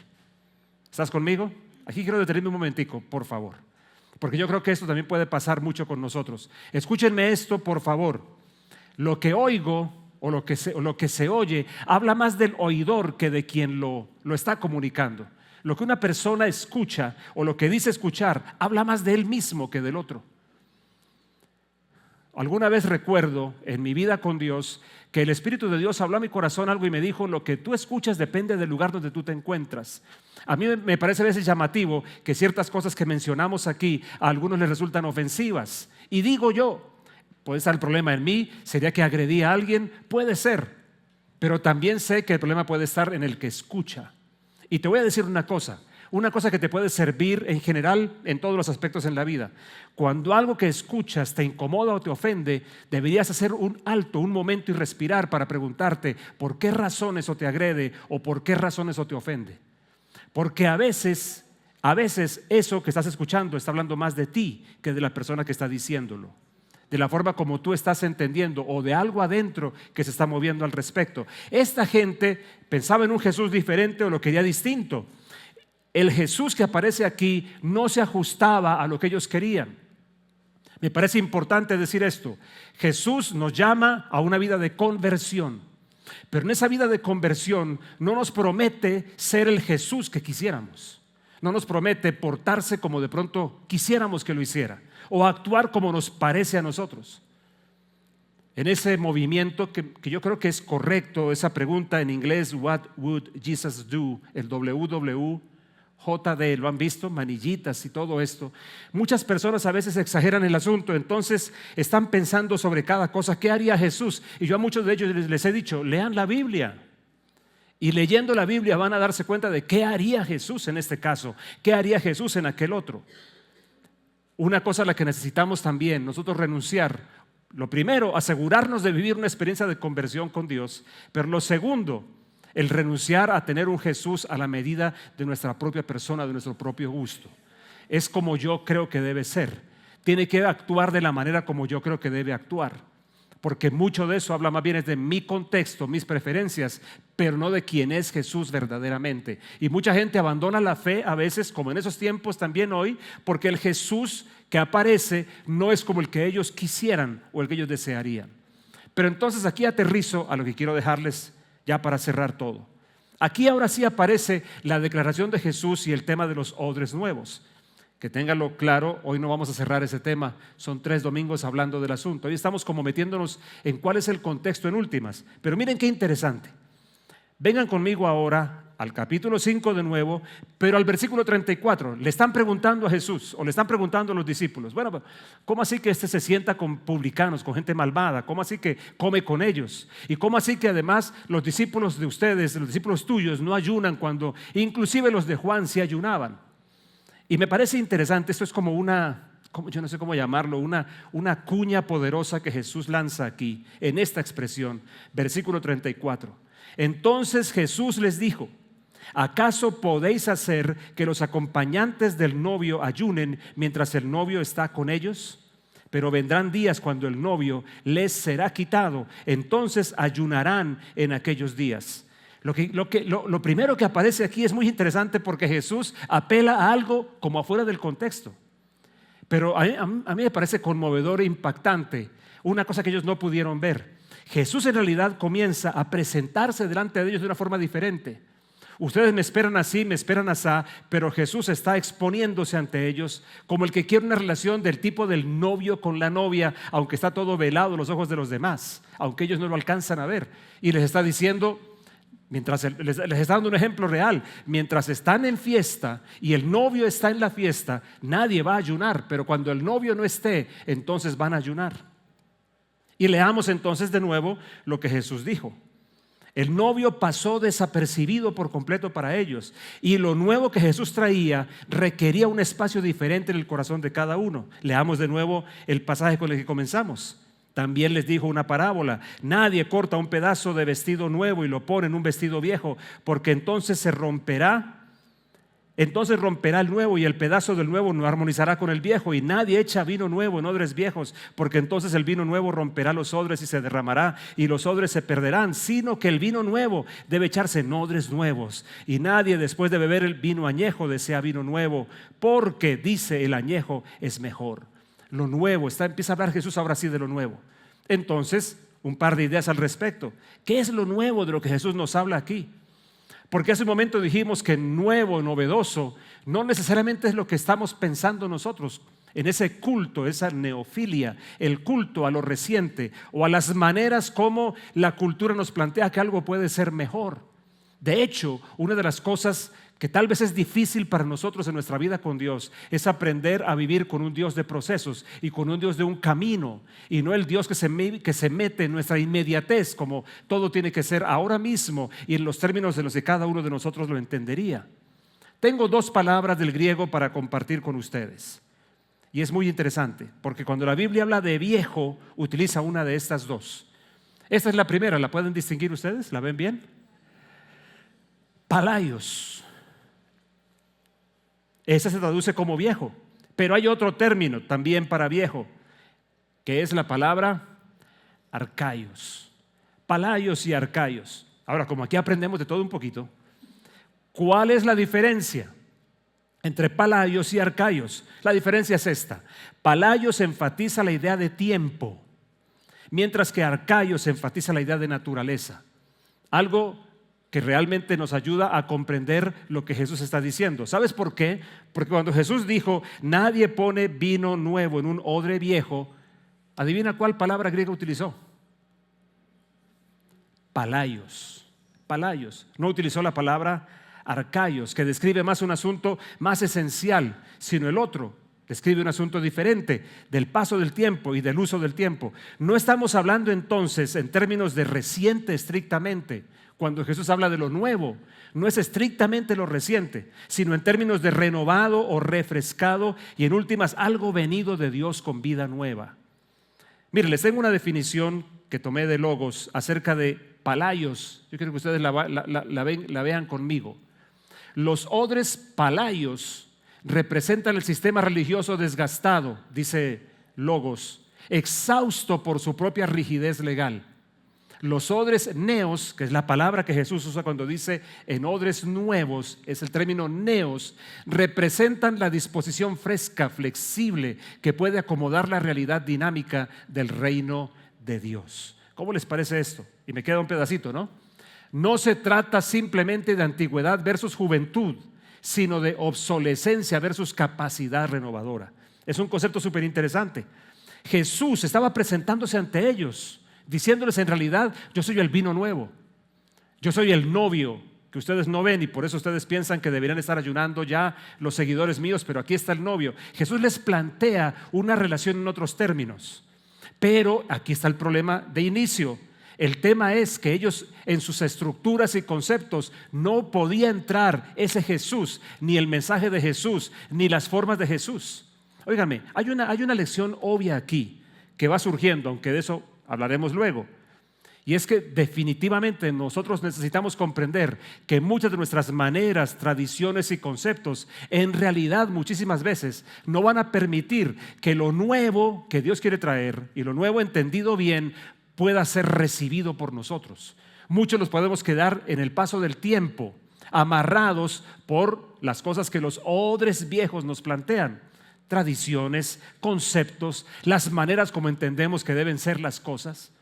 ¿Estás conmigo? Aquí quiero detenerme un momentico, por favor, porque yo creo que esto también puede pasar mucho con nosotros. Escúchenme esto, por favor. Lo que oigo o lo que se oye habla más del oidor que de quien lo está comunicando. Lo que una persona escucha o lo que dice escuchar habla más de él mismo que del otro. Alguna vez recuerdo en mi vida con Dios que el Espíritu de Dios habló a mi corazón algo y me dijo: lo que tú escuchas depende del lugar donde tú te encuentras. A mí me parece a veces llamativo que ciertas cosas que mencionamos aquí a algunos les resultan ofensivas. Y digo yo, Puede estar el problema en mí, sería que agredí a alguien, puede ser, pero también sé que el problema puede estar en el que escucha. Y te voy a decir una cosa que te puede servir en general en todos los aspectos en la vida. Cuando algo que escuchas te incomoda o te ofende, deberías hacer un alto, un momento y respirar para preguntarte por qué razón eso te agrede o por qué razón eso te ofende. Porque a veces eso que estás escuchando está hablando más de ti que de la persona que está diciéndolo, de la forma como tú estás entendiendo o de algo adentro que se está moviendo al respecto. Esta gente pensaba en un Jesús diferente o lo quería distinto. El Jesús que aparece aquí no se ajustaba a lo que ellos querían. Me parece importante decir esto. Jesús nos llama a una vida de conversión, pero en esa vida de conversión no nos promete ser el Jesús que quisiéramos. No nos promete portarse como de pronto quisiéramos que lo hiciera o actuar como nos parece a nosotros. En ese movimiento que yo creo que es correcto, esa pregunta en inglés, what would Jesus do? El WWJD, ¿lo han visto? Manillitas y todo esto. Muchas personas a veces exageran el asunto, entonces están pensando sobre cada cosa. ¿Qué haría Jesús? Y yo a muchos de ellos les he dicho, lean la Biblia. Y leyendo la Biblia van a darse cuenta de qué haría Jesús en este caso, qué haría Jesús en aquel otro. Una cosa a la que necesitamos también nosotros renunciar. Lo primero, asegurarnos de vivir una experiencia de conversión con Dios. Pero lo segundo, el renunciar a tener un Jesús a la medida de nuestra propia persona, de nuestro propio gusto. Es como yo creo que debe ser. Tiene que actuar de la manera como yo creo que debe actuar. Porque mucho de eso habla más bien es de mi contexto, mis preferencias, pero no de quién es Jesús verdaderamente. Y mucha gente abandona la fe a veces, como en esos tiempos también hoy, porque el Jesús que aparece no es como el que ellos quisieran o el que ellos desearían. Pero entonces aquí aterrizo a lo que quiero dejarles ya para cerrar todo. Aquí ahora sí aparece la declaración de Jesús y el tema de los odres nuevos. Que ténganlo claro, hoy no vamos a cerrar ese tema, son 3 domingos hablando del asunto. Hoy estamos como metiéndonos en cuál es el contexto en últimas. Pero miren qué interesante. Vengan conmigo ahora al capítulo 5 de nuevo, pero al versículo 34. Le están preguntando a Jesús, o le están preguntando a los discípulos, bueno, ¿cómo así que se sienta con publicanos, con gente malvada? ¿Cómo así que come con ellos? ¿Y cómo así que además los discípulos de ustedes, los discípulos tuyos, no ayunan cuando inclusive los de Juan sí ayunaban? Y me parece interesante, esto es como yo no sé cómo llamarlo, una cuña poderosa que Jesús lanza aquí, en esta expresión, versículo 34. Entonces Jesús les dijo, ¿acaso podéis hacer que los acompañantes del novio ayunen mientras el novio está con ellos? Pero vendrán días cuando el novio les será quitado, entonces ayunarán en aquellos días. Lo primero que aparece aquí es muy interesante porque Jesús apela a algo como afuera del contexto. Pero a mí me parece conmovedor e impactante una cosa que ellos no pudieron ver. Jesús en realidad comienza a presentarse delante de ellos de una forma diferente. Ustedes me esperan así, me esperan asá, pero Jesús está exponiéndose ante ellos como el que quiere una relación del tipo del novio con la novia, aunque está todo velado a los ojos de los demás, aunque ellos no lo alcanzan a ver. Y les está diciendo, les está dando un ejemplo real, mientras están en fiesta y el novio está en la fiesta, nadie va a ayunar, pero cuando el novio no esté, entonces van a ayunar. Y leamos entonces de nuevo lo que Jesús dijo. El novio pasó desapercibido por completo para ellos y lo nuevo que Jesús traía requería un espacio diferente en el corazón de cada uno. Leamos de nuevo el pasaje con el que comenzamos. También les dijo una parábola: nadie corta un pedazo de vestido nuevo y lo pone en un vestido viejo, porque entonces romperá el nuevo y el pedazo del nuevo no armonizará con el viejo. Y nadie echa vino nuevo en odres viejos, porque entonces el vino nuevo romperá los odres y se derramará y los odres se perderán, sino que el vino nuevo debe echarse en odres nuevos. Y nadie después de beber el vino añejo desea vino nuevo, porque dice el añejo es mejor. Lo nuevo, empieza a hablar Jesús ahora sí de lo nuevo. Entonces, un par de ideas al respecto. ¿Qué es lo nuevo de lo que Jesús nos habla aquí? Porque hace un momento dijimos que nuevo, novedoso, no necesariamente es lo que estamos pensando nosotros en ese culto, esa neofilia, el culto a lo reciente o a las maneras como la cultura nos plantea que algo puede ser mejor. De hecho, una de las cosas que tal vez es difícil para nosotros en nuestra vida con Dios, es aprender a vivir con un Dios de procesos y con un Dios de un camino, y no el Dios que se mete en nuestra inmediatez, como todo tiene que ser ahora mismo y en los términos de los que cada uno de nosotros lo entendería. Tengo 2 palabras del griego para compartir con ustedes, y es muy interesante, porque cuando la Biblia habla de viejo, utiliza una de estas 2. Esta es la primera, ¿la pueden distinguir ustedes? ¿La ven bien? Palaios. Esa se traduce como viejo, pero hay otro término también para viejo, que es la palabra arcaios. Palaios y arcaios. Ahora, como aquí aprendemos de todo un poquito, ¿cuál es la diferencia entre palaios y arcaios? La diferencia es esta: palaios enfatiza la idea de tiempo, mientras que arcaios enfatiza la idea de naturaleza. Algo que realmente nos ayuda a comprender lo que Jesús está diciendo. ¿Sabes por qué? Porque cuando Jesús dijo, nadie pone vino nuevo en un odre viejo, ¿adivina cuál palabra griega utilizó? Palaios. Palaios. No utilizó la palabra arcaios, que describe más un asunto más esencial, sino el otro. Describe un asunto diferente del paso del tiempo y del uso del tiempo. No estamos hablando entonces en términos de reciente estrictamente. Cuando Jesús habla de lo nuevo, no es estrictamente lo reciente, sino en términos de renovado o refrescado y en últimas algo venido de Dios con vida nueva. Mire, les tengo una definición que tomé de Logos acerca de palaios. Yo quiero que ustedes la vean conmigo. Los odres palaios representan el sistema religioso desgastado, dice Logos, exhausto por su propia rigidez legal. Los odres neos, que es la palabra que Jesús usa cuando dice en odres nuevos, es el término neos, representan la disposición fresca, flexible, que puede acomodar la realidad dinámica del reino de Dios. ¿Cómo les parece esto? Y me queda un pedacito, ¿no? No se trata simplemente de antigüedad versus juventud, sino de obsolescencia versus capacidad renovadora. Es un concepto súper interesante. Jesús estaba presentándose ante ellos, diciéndoles en realidad, yo soy el vino nuevo, yo soy el novio que ustedes no ven y por eso ustedes piensan que deberían estar ayunando ya los seguidores míos, pero aquí está el novio. Jesús les plantea una relación en otros términos, pero aquí está el problema de inicio. El tema es que ellos en sus estructuras y conceptos no podía entrar ese Jesús, ni el mensaje de Jesús, ni las formas de Jesús. Óigame, hay una lección obvia aquí que va surgiendo, aunque de eso hablaremos luego, y es que definitivamente nosotros necesitamos comprender que muchas de nuestras maneras, tradiciones y conceptos en realidad muchísimas veces no van a permitir que lo nuevo que Dios quiere traer y lo nuevo entendido bien pueda ser recibido por nosotros. Muchos nos podemos quedar en el paso del tiempo amarrados por las cosas que los odres viejos nos plantean. Tradiciones, conceptos, las maneras como entendemos que deben ser las cosas.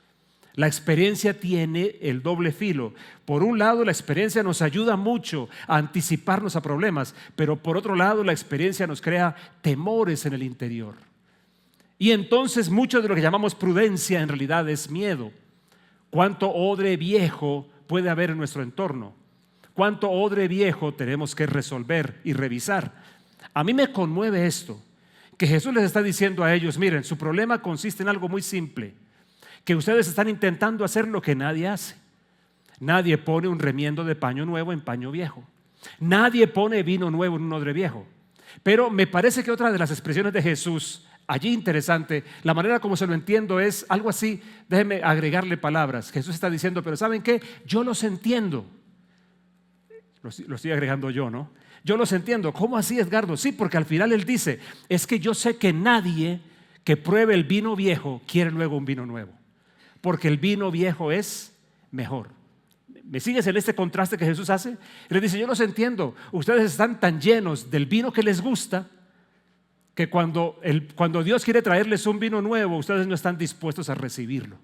La experiencia tiene el doble filo. Por un lado, la experiencia nos ayuda mucho a anticiparnos a problemas, pero por otro lado, la experiencia nos crea temores en el interior. Y entonces mucho de lo que llamamos prudencia en realidad es miedo. ¿Cuánto odre viejo puede haber en nuestro entorno? ¿Cuánto odre viejo tenemos que resolver y revisar? A mí me conmueve esto, que Jesús les está diciendo a ellos, miren, su problema consiste en algo muy simple, que ustedes están intentando hacer lo que nadie hace. Nadie pone un remiendo de paño nuevo en paño viejo. Nadie pone vino nuevo en un odre viejo. Pero me parece que otra de las expresiones de Jesús, allí interesante, la manera como se lo entiendo es algo así, déjenme agregarle palabras. Jesús está diciendo, pero ¿saben qué? Yo los entiendo. Lo estoy agregando yo, ¿no? Yo los entiendo. ¿Cómo así, Edgardo? Sí, porque al final él dice, es que yo sé que nadie que pruebe el vino viejo quiere luego un vino nuevo, porque el vino viejo es mejor. ¿Me sigues en este contraste que Jesús hace? Él dice, yo los entiendo. Ustedes están tan llenos del vino que les gusta que cuando Dios quiere traerles un vino nuevo, ustedes no están dispuestos a recibirlo.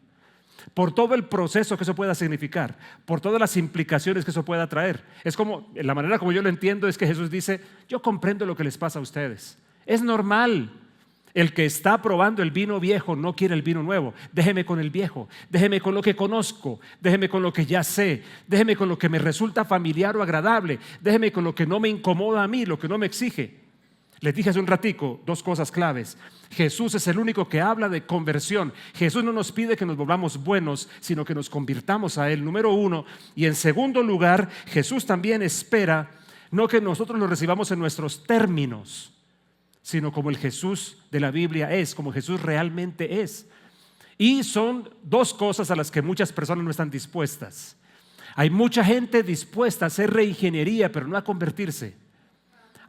Por todo el proceso que eso pueda significar, por todas las implicaciones que eso pueda traer. Es como, la manera como yo lo entiendo es que Jesús dice, yo comprendo lo que les pasa a ustedes. Es normal. El que está probando el vino viejo no quiere el vino nuevo. Déjeme con el viejo, déjeme con lo que conozco, déjeme con lo que ya sé, déjeme con lo que me resulta familiar o agradable, déjeme con lo que no me incomoda a mí, lo que no me exige. Les dije hace un ratico dos cosas claves. Jesús es el único que habla de conversión. Jesús no nos pide que nos volvamos buenos, sino que nos convirtamos a Él, número uno. Y en segundo lugar, Jesús también espera no que nosotros lo recibamos en nuestros términos, sino como el Jesús de la Biblia es, como Jesús realmente es. Y son dos cosas a las que muchas personas no están dispuestas. Hay mucha gente dispuesta a hacer reingeniería, pero no a convertirse.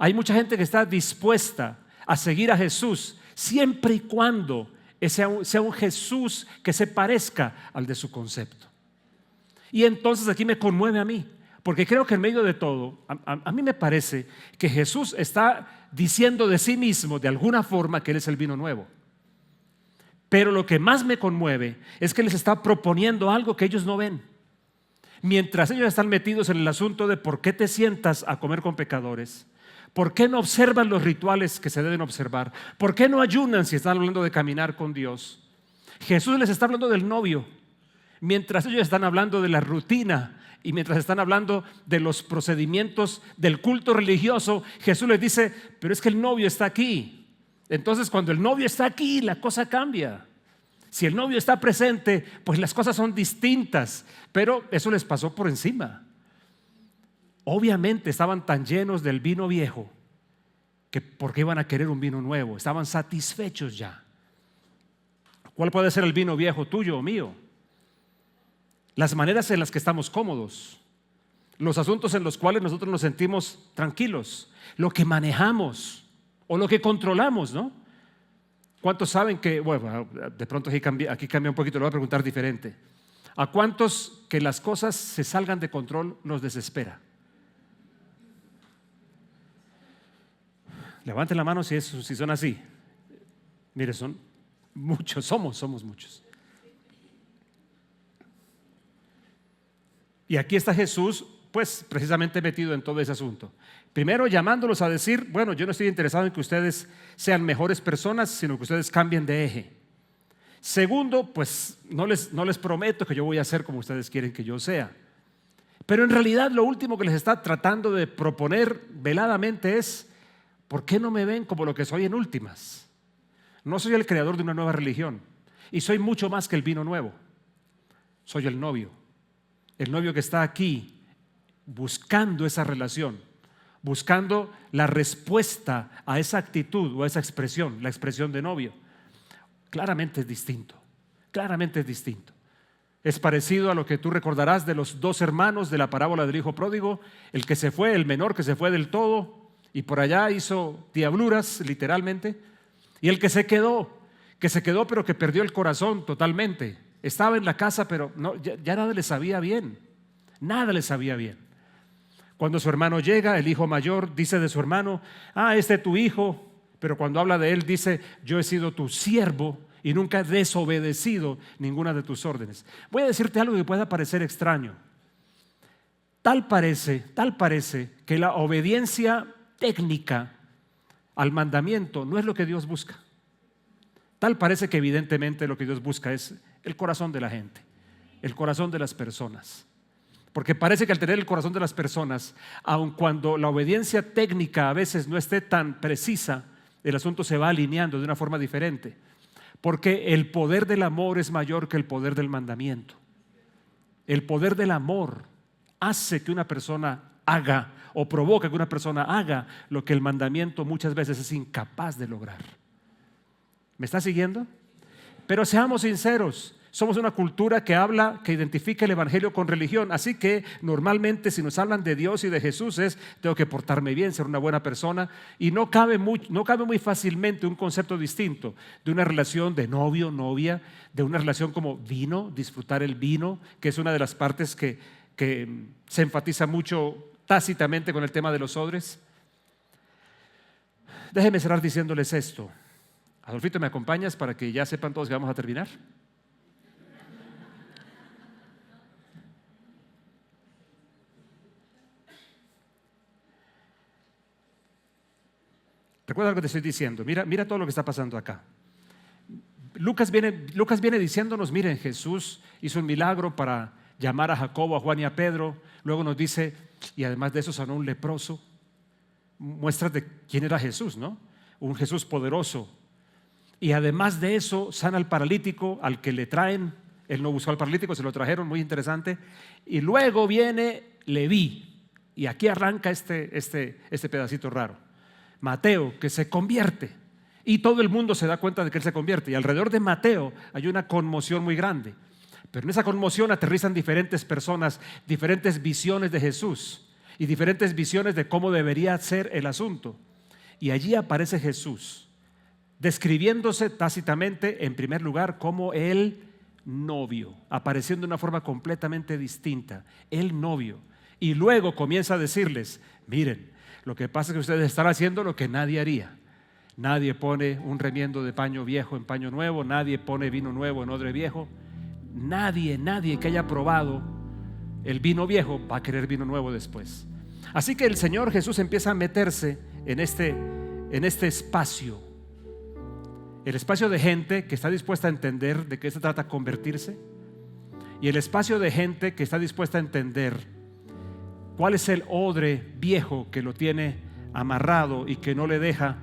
Hay mucha gente que está dispuesta a seguir a Jesús siempre y cuando sea un Jesús que se parezca al de su concepto. Y entonces aquí me conmueve a mí, porque creo que en medio de todo, a mí me parece que Jesús está diciendo de sí mismo de alguna forma que Él es el vino nuevo. Pero lo que más me conmueve es que les está proponiendo algo que ellos no ven. Mientras ellos están metidos en el asunto de por qué te sientas a comer con pecadores, por qué no observan los rituales que se deben observar, por qué no ayunan si están hablando de caminar con Dios. Jesús les está hablando del novio, mientras ellos están hablando de la rutina y mientras están hablando de los procedimientos del culto religioso. Jesús les dice, pero es que el novio está aquí. Entonces cuando el novio está aquí, la cosa cambia. Si el novio está presente, pues las cosas son distintas. Pero eso les pasó por encima. Obviamente estaban tan llenos del vino viejo que ¿por qué iban a querer un vino nuevo? Estaban satisfechos ya. ¿Cuál puede ser el vino viejo, tuyo o mío? Las maneras en las que estamos cómodos, los asuntos en los cuales nosotros nos sentimos tranquilos, lo que manejamos o lo que controlamos, ¿no? ¿Cuántos saben que, bueno, de pronto aquí cambia un poquito, lo voy a preguntar diferente? ¿A cuántos que las cosas se salgan de control nos desespera? Levanten la mano si son así. Mire, son muchos, somos muchos. Y aquí está Jesús, pues precisamente metido en todo ese asunto. Primero llamándolos a decir, bueno, yo no estoy interesado en que ustedes sean mejores personas, sino que ustedes cambien de eje. Segundo, pues no les prometo que yo voy a ser como ustedes quieren que yo sea. Pero en realidad lo último que les está tratando de proponer veladamente es, ¿por qué no me ven como lo que soy en últimas? No soy el creador de una nueva religión y soy mucho más que el vino nuevo. Soy el novio que está aquí buscando esa relación, buscando la respuesta a esa actitud o a esa expresión, la expresión de novio. Claramente es distinto, claramente es distinto. Es parecido a lo que tú recordarás de los dos hermanos de la parábola del hijo pródigo, el que se fue, el menor que se fue del todo y por allá hizo diabluras literalmente, y el que se quedó pero que perdió el corazón totalmente. Estaba en la casa pero no, ya nada le sabía bien, nada le sabía bien. Cuando su hermano llega, el hijo mayor dice de su hermano, este es tu hijo, pero cuando habla de él dice, yo he sido tu siervo y nunca he desobedecido ninguna de tus órdenes. Voy a decirte algo que pueda parecer extraño. Tal parece que la obediencia técnica al mandamiento no es lo que Dios busca. Tal parece que evidentemente lo que Dios busca es el corazón de la gente, el corazón de las personas. Porque parece que al tener el corazón de las personas, aun cuando la obediencia técnica a veces no esté tan precisa, el asunto se va alineando de una forma diferente. Porque el poder del amor es mayor que el poder del mandamiento. El poder del amor hace que una persona haga o provoca que una persona haga lo que el mandamiento muchas veces es incapaz de lograr. ¿Me está siguiendo? Pero seamos sinceros, somos una cultura que identifica el evangelio con religión, así que normalmente si nos hablan de Dios y de Jesús tengo que portarme bien, ser una buena persona, y no cabe muy fácilmente un concepto distinto de una relación de novio, novia, de una relación como vino, disfrutar el vino, que es una de las partes que se enfatiza mucho tácitamente con el tema de los odres. Déjenme cerrar diciéndoles esto. Adolfito, ¿me acompañas para que ya sepan todos que vamos a terminar? Recuerda lo que te estoy diciendo. Mira todo lo que está pasando acá. Lucas viene diciéndonos, miren, Jesús hizo un milagro para llamar a Jacobo, a Juan y a Pedro. Luego nos dice, y además de eso sanó un leproso. Muestras de quién era Jesús, ¿no? Un Jesús poderoso. Y además de eso, sana al paralítico, al que le traen. Él no buscó al paralítico, se lo trajeron, muy interesante. Y luego viene Leví. Y aquí arranca este pedacito raro. Mateo, que se convierte. Y todo el mundo se da cuenta de que él se convierte. Y alrededor de Mateo hay una conmoción muy grande. Pero en esa conmoción aterrizan diferentes personas, diferentes visiones de Jesús y diferentes visiones de cómo debería ser el asunto. Y allí aparece Jesús, describiéndose tácitamente en primer lugar como el novio, apareciendo de una forma completamente distinta, el novio. Y luego comienza a decirles, miren, lo que pasa es que ustedes están haciendo lo que nadie haría. Nadie pone un remiendo de paño viejo en paño nuevo, nadie pone vino nuevo en odre viejo. Nadie que haya probado el vino viejo va a querer vino nuevo después. Así que el Señor Jesús empieza a meterse en este espacio, el espacio de gente que está dispuesta a entender de qué se trata convertirse, y el espacio de gente que está dispuesta a entender cuál es el odre viejo que lo tiene amarrado y que no le deja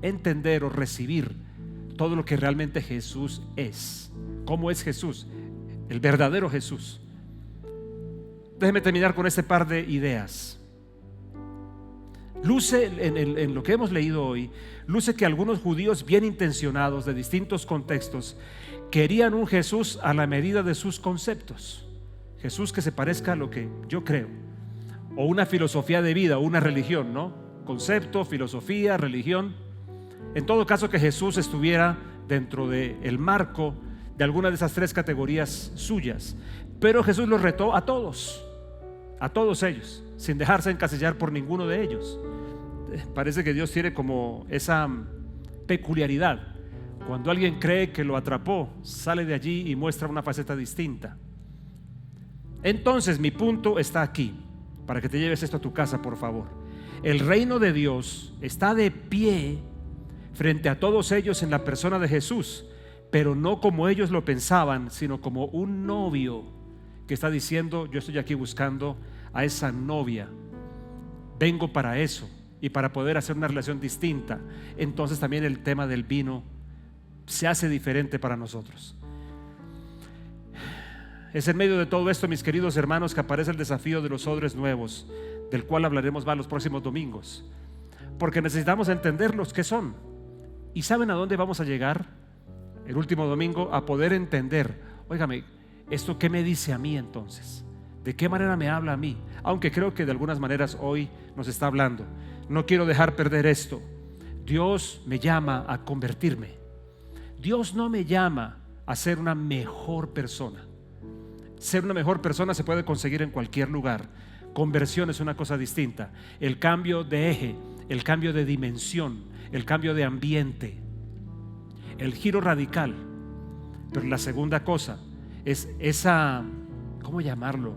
entender o recibir todo lo que realmente Jesús es. ¿Cómo es Jesús? El verdadero Jesús. Déjeme terminar con este par de ideas. Luce en lo que hemos leído hoy, luce que algunos judíos bien intencionados de distintos contextos querían un Jesús a la medida de sus conceptos. Jesús que se parezca a lo que yo creo, o una filosofía de vida, o una religión, ¿no? Concepto, filosofía, religión. En todo caso, que Jesús estuviera dentro del marco de alguna de esas tres categorías suyas. Pero Jesús los retó a todos ellos, sin dejarse encasillar por ninguno de ellos. Parece que Dios tiene como esa peculiaridad. Cuando alguien cree que lo atrapó, sale de allí y muestra una faceta distinta. Entonces mi punto está aquí, para que te lleves esto a tu casa, por favor. El reino de Dios está de pie frente a todos ellos en la persona de Jesús, pero no como ellos lo pensaban, sino como un novio que está diciendo, yo estoy aquí buscando a esa novia, vengo para eso y para poder hacer una relación distinta. Entonces también el tema del vino se hace diferente para nosotros. Es en medio de todo esto, mis queridos hermanos, que aparece el desafío de los odres nuevos, del cual hablaremos más los próximos domingos, porque necesitamos entender los que son. ¿Y saben a dónde vamos a llegar el último domingo? A poder entender, óigame, ¿esto qué me dice a mí entonces? ¿De qué manera me habla a mí? Aunque creo que de algunas maneras hoy nos está hablando. No quiero dejar perder esto. Dios me llama a convertirme. Dios no me llama a ser una mejor persona. Ser una mejor persona se puede conseguir en cualquier lugar. Conversión es una cosa distinta. El cambio de eje, el cambio de dimensión, el cambio de ambiente, el giro radical. Pero la segunda cosa es esa, ¿cómo llamarlo?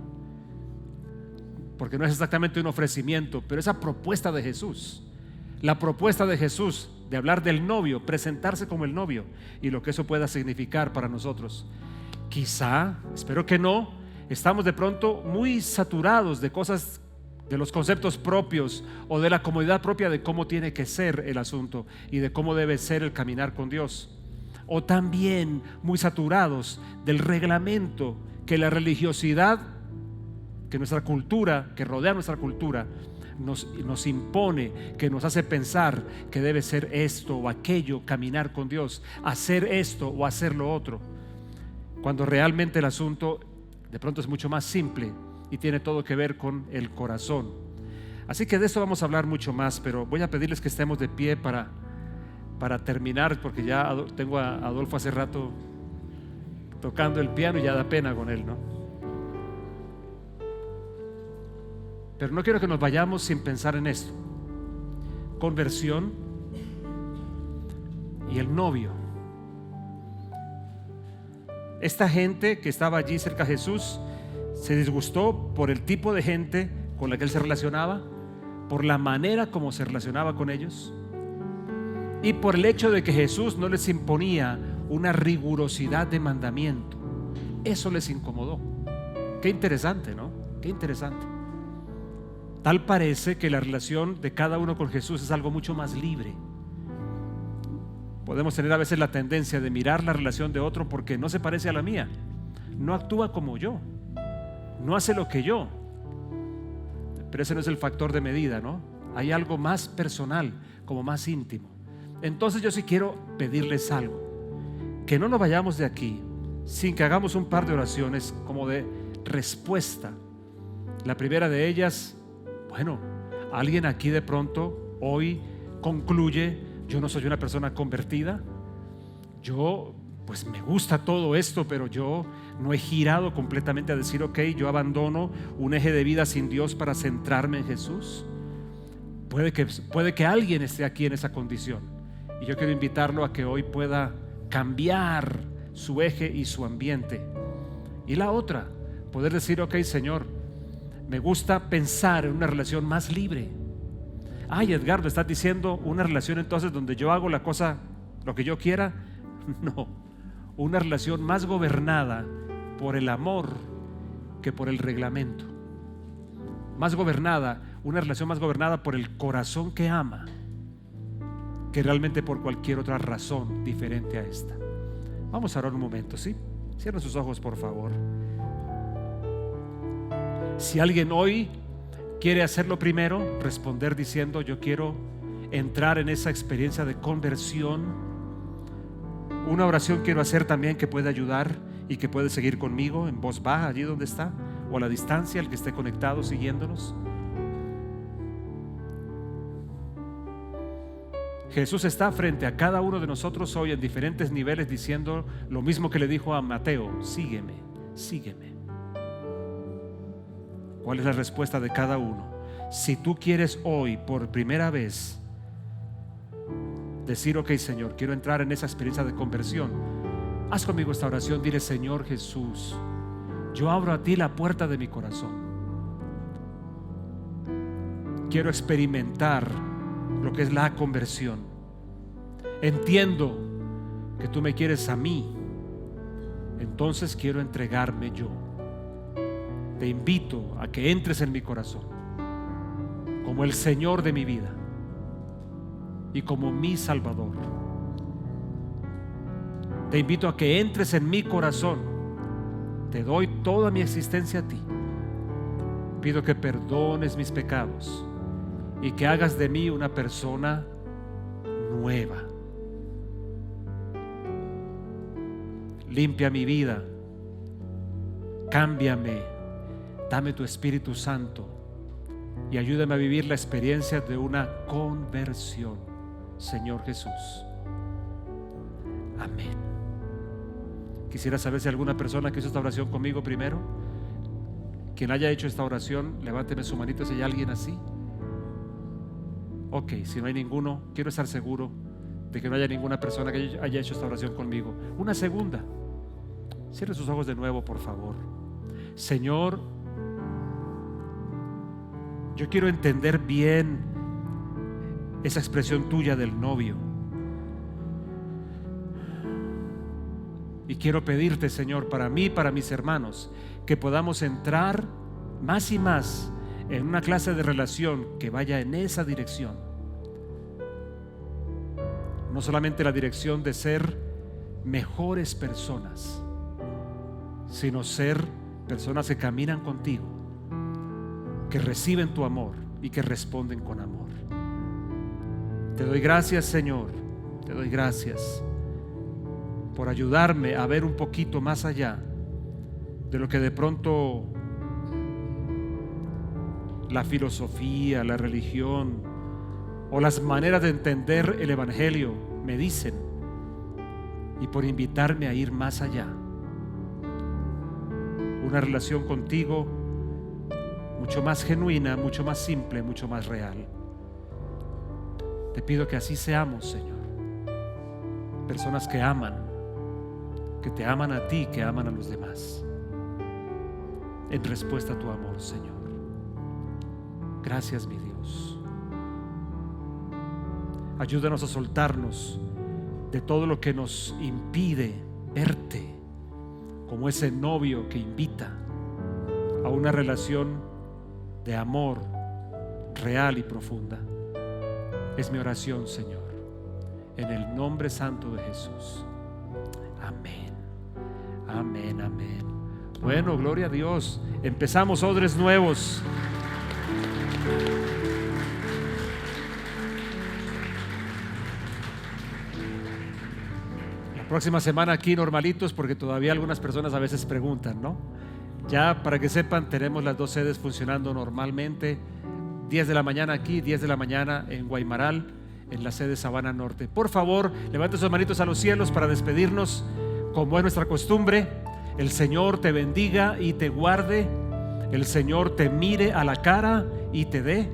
Porque no es exactamente un ofrecimiento, pero esa propuesta de Jesús. La propuesta de Jesús de hablar del novio, presentarse como el novio y lo que eso pueda significar para nosotros. Quizá, espero que no, estamos de pronto muy saturados de cosas, de los conceptos propios o de la comodidad propia de cómo tiene que ser el asunto y de cómo debe ser el caminar con Dios. O también muy saturados del reglamento que la religiosidad, que nuestra cultura, que rodea nuestra cultura, nos impone, que nos hace pensar que debe ser esto o aquello, caminar con Dios, hacer esto o hacer lo otro, cuando realmente el asunto de pronto es mucho más simple y tiene todo que ver con el corazón. Así que de esto vamos a hablar mucho más, pero voy a pedirles que estemos de pie para terminar, porque ya tengo a Adolfo hace rato tocando el piano y ya da pena con él, ¿no? Pero no quiero que nos vayamos sin pensar en esto. Conversión y el novio. Esta gente que estaba allí cerca de Jesús se disgustó por el tipo de gente con la que él se relacionaba, por la manera como se relacionaba con ellos. y por el hecho de que Jesús no les imponía una rigurosidad de mandamiento, eso les incomodó. Qué interesante, ¿no? Qué interesante. Tal parece que la relación de cada uno con Jesús es algo mucho más libre. Podemos tener a veces la tendencia de mirar la relación de otro porque no se parece a la mía, no actúa como yo, no hace lo que yo. Pero ese no es el factor de medida, ¿no? Hay algo más personal, como más íntimo. Entonces yo sí quiero pedirles algo: que no nos vayamos de aquí sin que hagamos un par de oraciones como de respuesta. La primera de ellas, bueno, alguien aquí de pronto hoy concluye: yo no soy una persona convertida, yo pues me gusta todo esto, pero yo no he girado completamente a decir ok, yo abandono un eje de vida sin Dios para centrarme en Jesús. Puede que alguien esté aquí en esa condición, y yo quiero invitarlo a que hoy pueda cambiar su eje y su ambiente. Y la otra, poder decir ok, Señor, me gusta pensar en una relación más libre. Ay, Edgardo, ¿estás diciendo una relación entonces donde yo hago la cosa, lo que yo quiera? No, una relación más gobernada por el amor que por el reglamento. Una relación más gobernada por el corazón que ama, que realmente por cualquier otra razón diferente a esta. Vamos a orar un momento, ¿sí? Cierren sus ojos, por favor. Si alguien hoy quiere hacerlo primero, responder diciendo: yo quiero entrar en esa experiencia de conversión. Una oración quiero hacer también que puede ayudar y que puede seguir conmigo en voz baja allí donde está, o a la distancia, el que esté conectado siguiéndonos. Jesús está frente a cada uno de nosotros hoy en diferentes niveles diciendo lo mismo que le dijo a Mateo: sígueme, sígueme. ¿Cuál es la respuesta de cada uno? Si tú quieres hoy por primera vez decir ok, Señor, quiero entrar en esa experiencia de conversión, haz conmigo esta oración. Dile: Señor Jesús, yo abro a ti la puerta de mi corazón. Quiero experimentar lo que es la conversión. Entiendo que tú me quieres a mí, entonces quiero entregarme yo. Te invito a que entres en mi corazón como el Señor de mi vida y como mi Salvador. Te invito a que entres en mi corazón. Te doy toda mi existencia a ti. Pido que perdones mis pecados y que hagas de mí una persona nueva. Limpia mi vida, cámbiame, dame tu Espíritu Santo y ayúdame a vivir la experiencia de una conversión, Señor Jesús. Amén. Quisiera saber si alguna persona que hizo esta oración conmigo primero. Quien haya hecho esta oración, levánteme su manito si hay alguien así. Ok, si no hay ninguno, quiero estar seguro de que no haya ninguna persona que haya hecho esta oración conmigo. Una segunda. Cierre sus ojos de nuevo, por favor. Señor, yo quiero entender bien esa expresión tuya del novio. Y quiero pedirte, Señor, para mí, para mis hermanos, que podamos entrar más y más en una clase de relación que vaya en esa dirección. No solamente la dirección de ser mejores personas, sino ser personas que caminan contigo, que reciben tu amor y que responden con amor. Te doy gracias, Señor, te doy gracias por ayudarme a ver un poquito más allá de lo que de pronto la filosofía, la religión o las maneras de entender el Evangelio me dicen, y por invitarme a ir más allá. Una relación contigo mucho más genuina, mucho más simple, mucho más real. Te pido que así seamos, Señor. Personas que aman, que te aman a ti, que aman a los demás, en respuesta a tu amor, Señor. Gracias, mi Dios. Ayúdanos a soltarnos de todo lo que nos impide verte como ese novio que invita a una relación de amor real y profunda. Es mi oración, Señor, en el nombre santo de Jesús. Amén, amén, amén. Bueno, gloria a Dios. Empezamos odres nuevos. La próxima semana aquí normalitos, porque todavía algunas personas a veces preguntan, ¿no? Ya para que sepan, tenemos las dos sedes funcionando normalmente. 10 de la mañana aquí, 10 de la mañana en Guaymaral, en la sede Sabana Norte. Por favor, levante sus manitos a los cielos para despedirnos, como es nuestra costumbre. El Señor te bendiga y te guarde. El Señor te mire a la cara y te dé.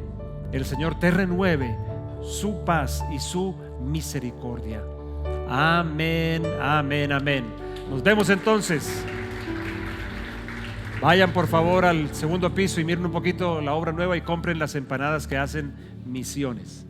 El Señor te renueve su paz y su misericordia. Amén, amén, amén. Nos vemos entonces. Vayan por favor al segundo piso y miren un poquito la obra nueva y compren las empanadas que hacen Misiones.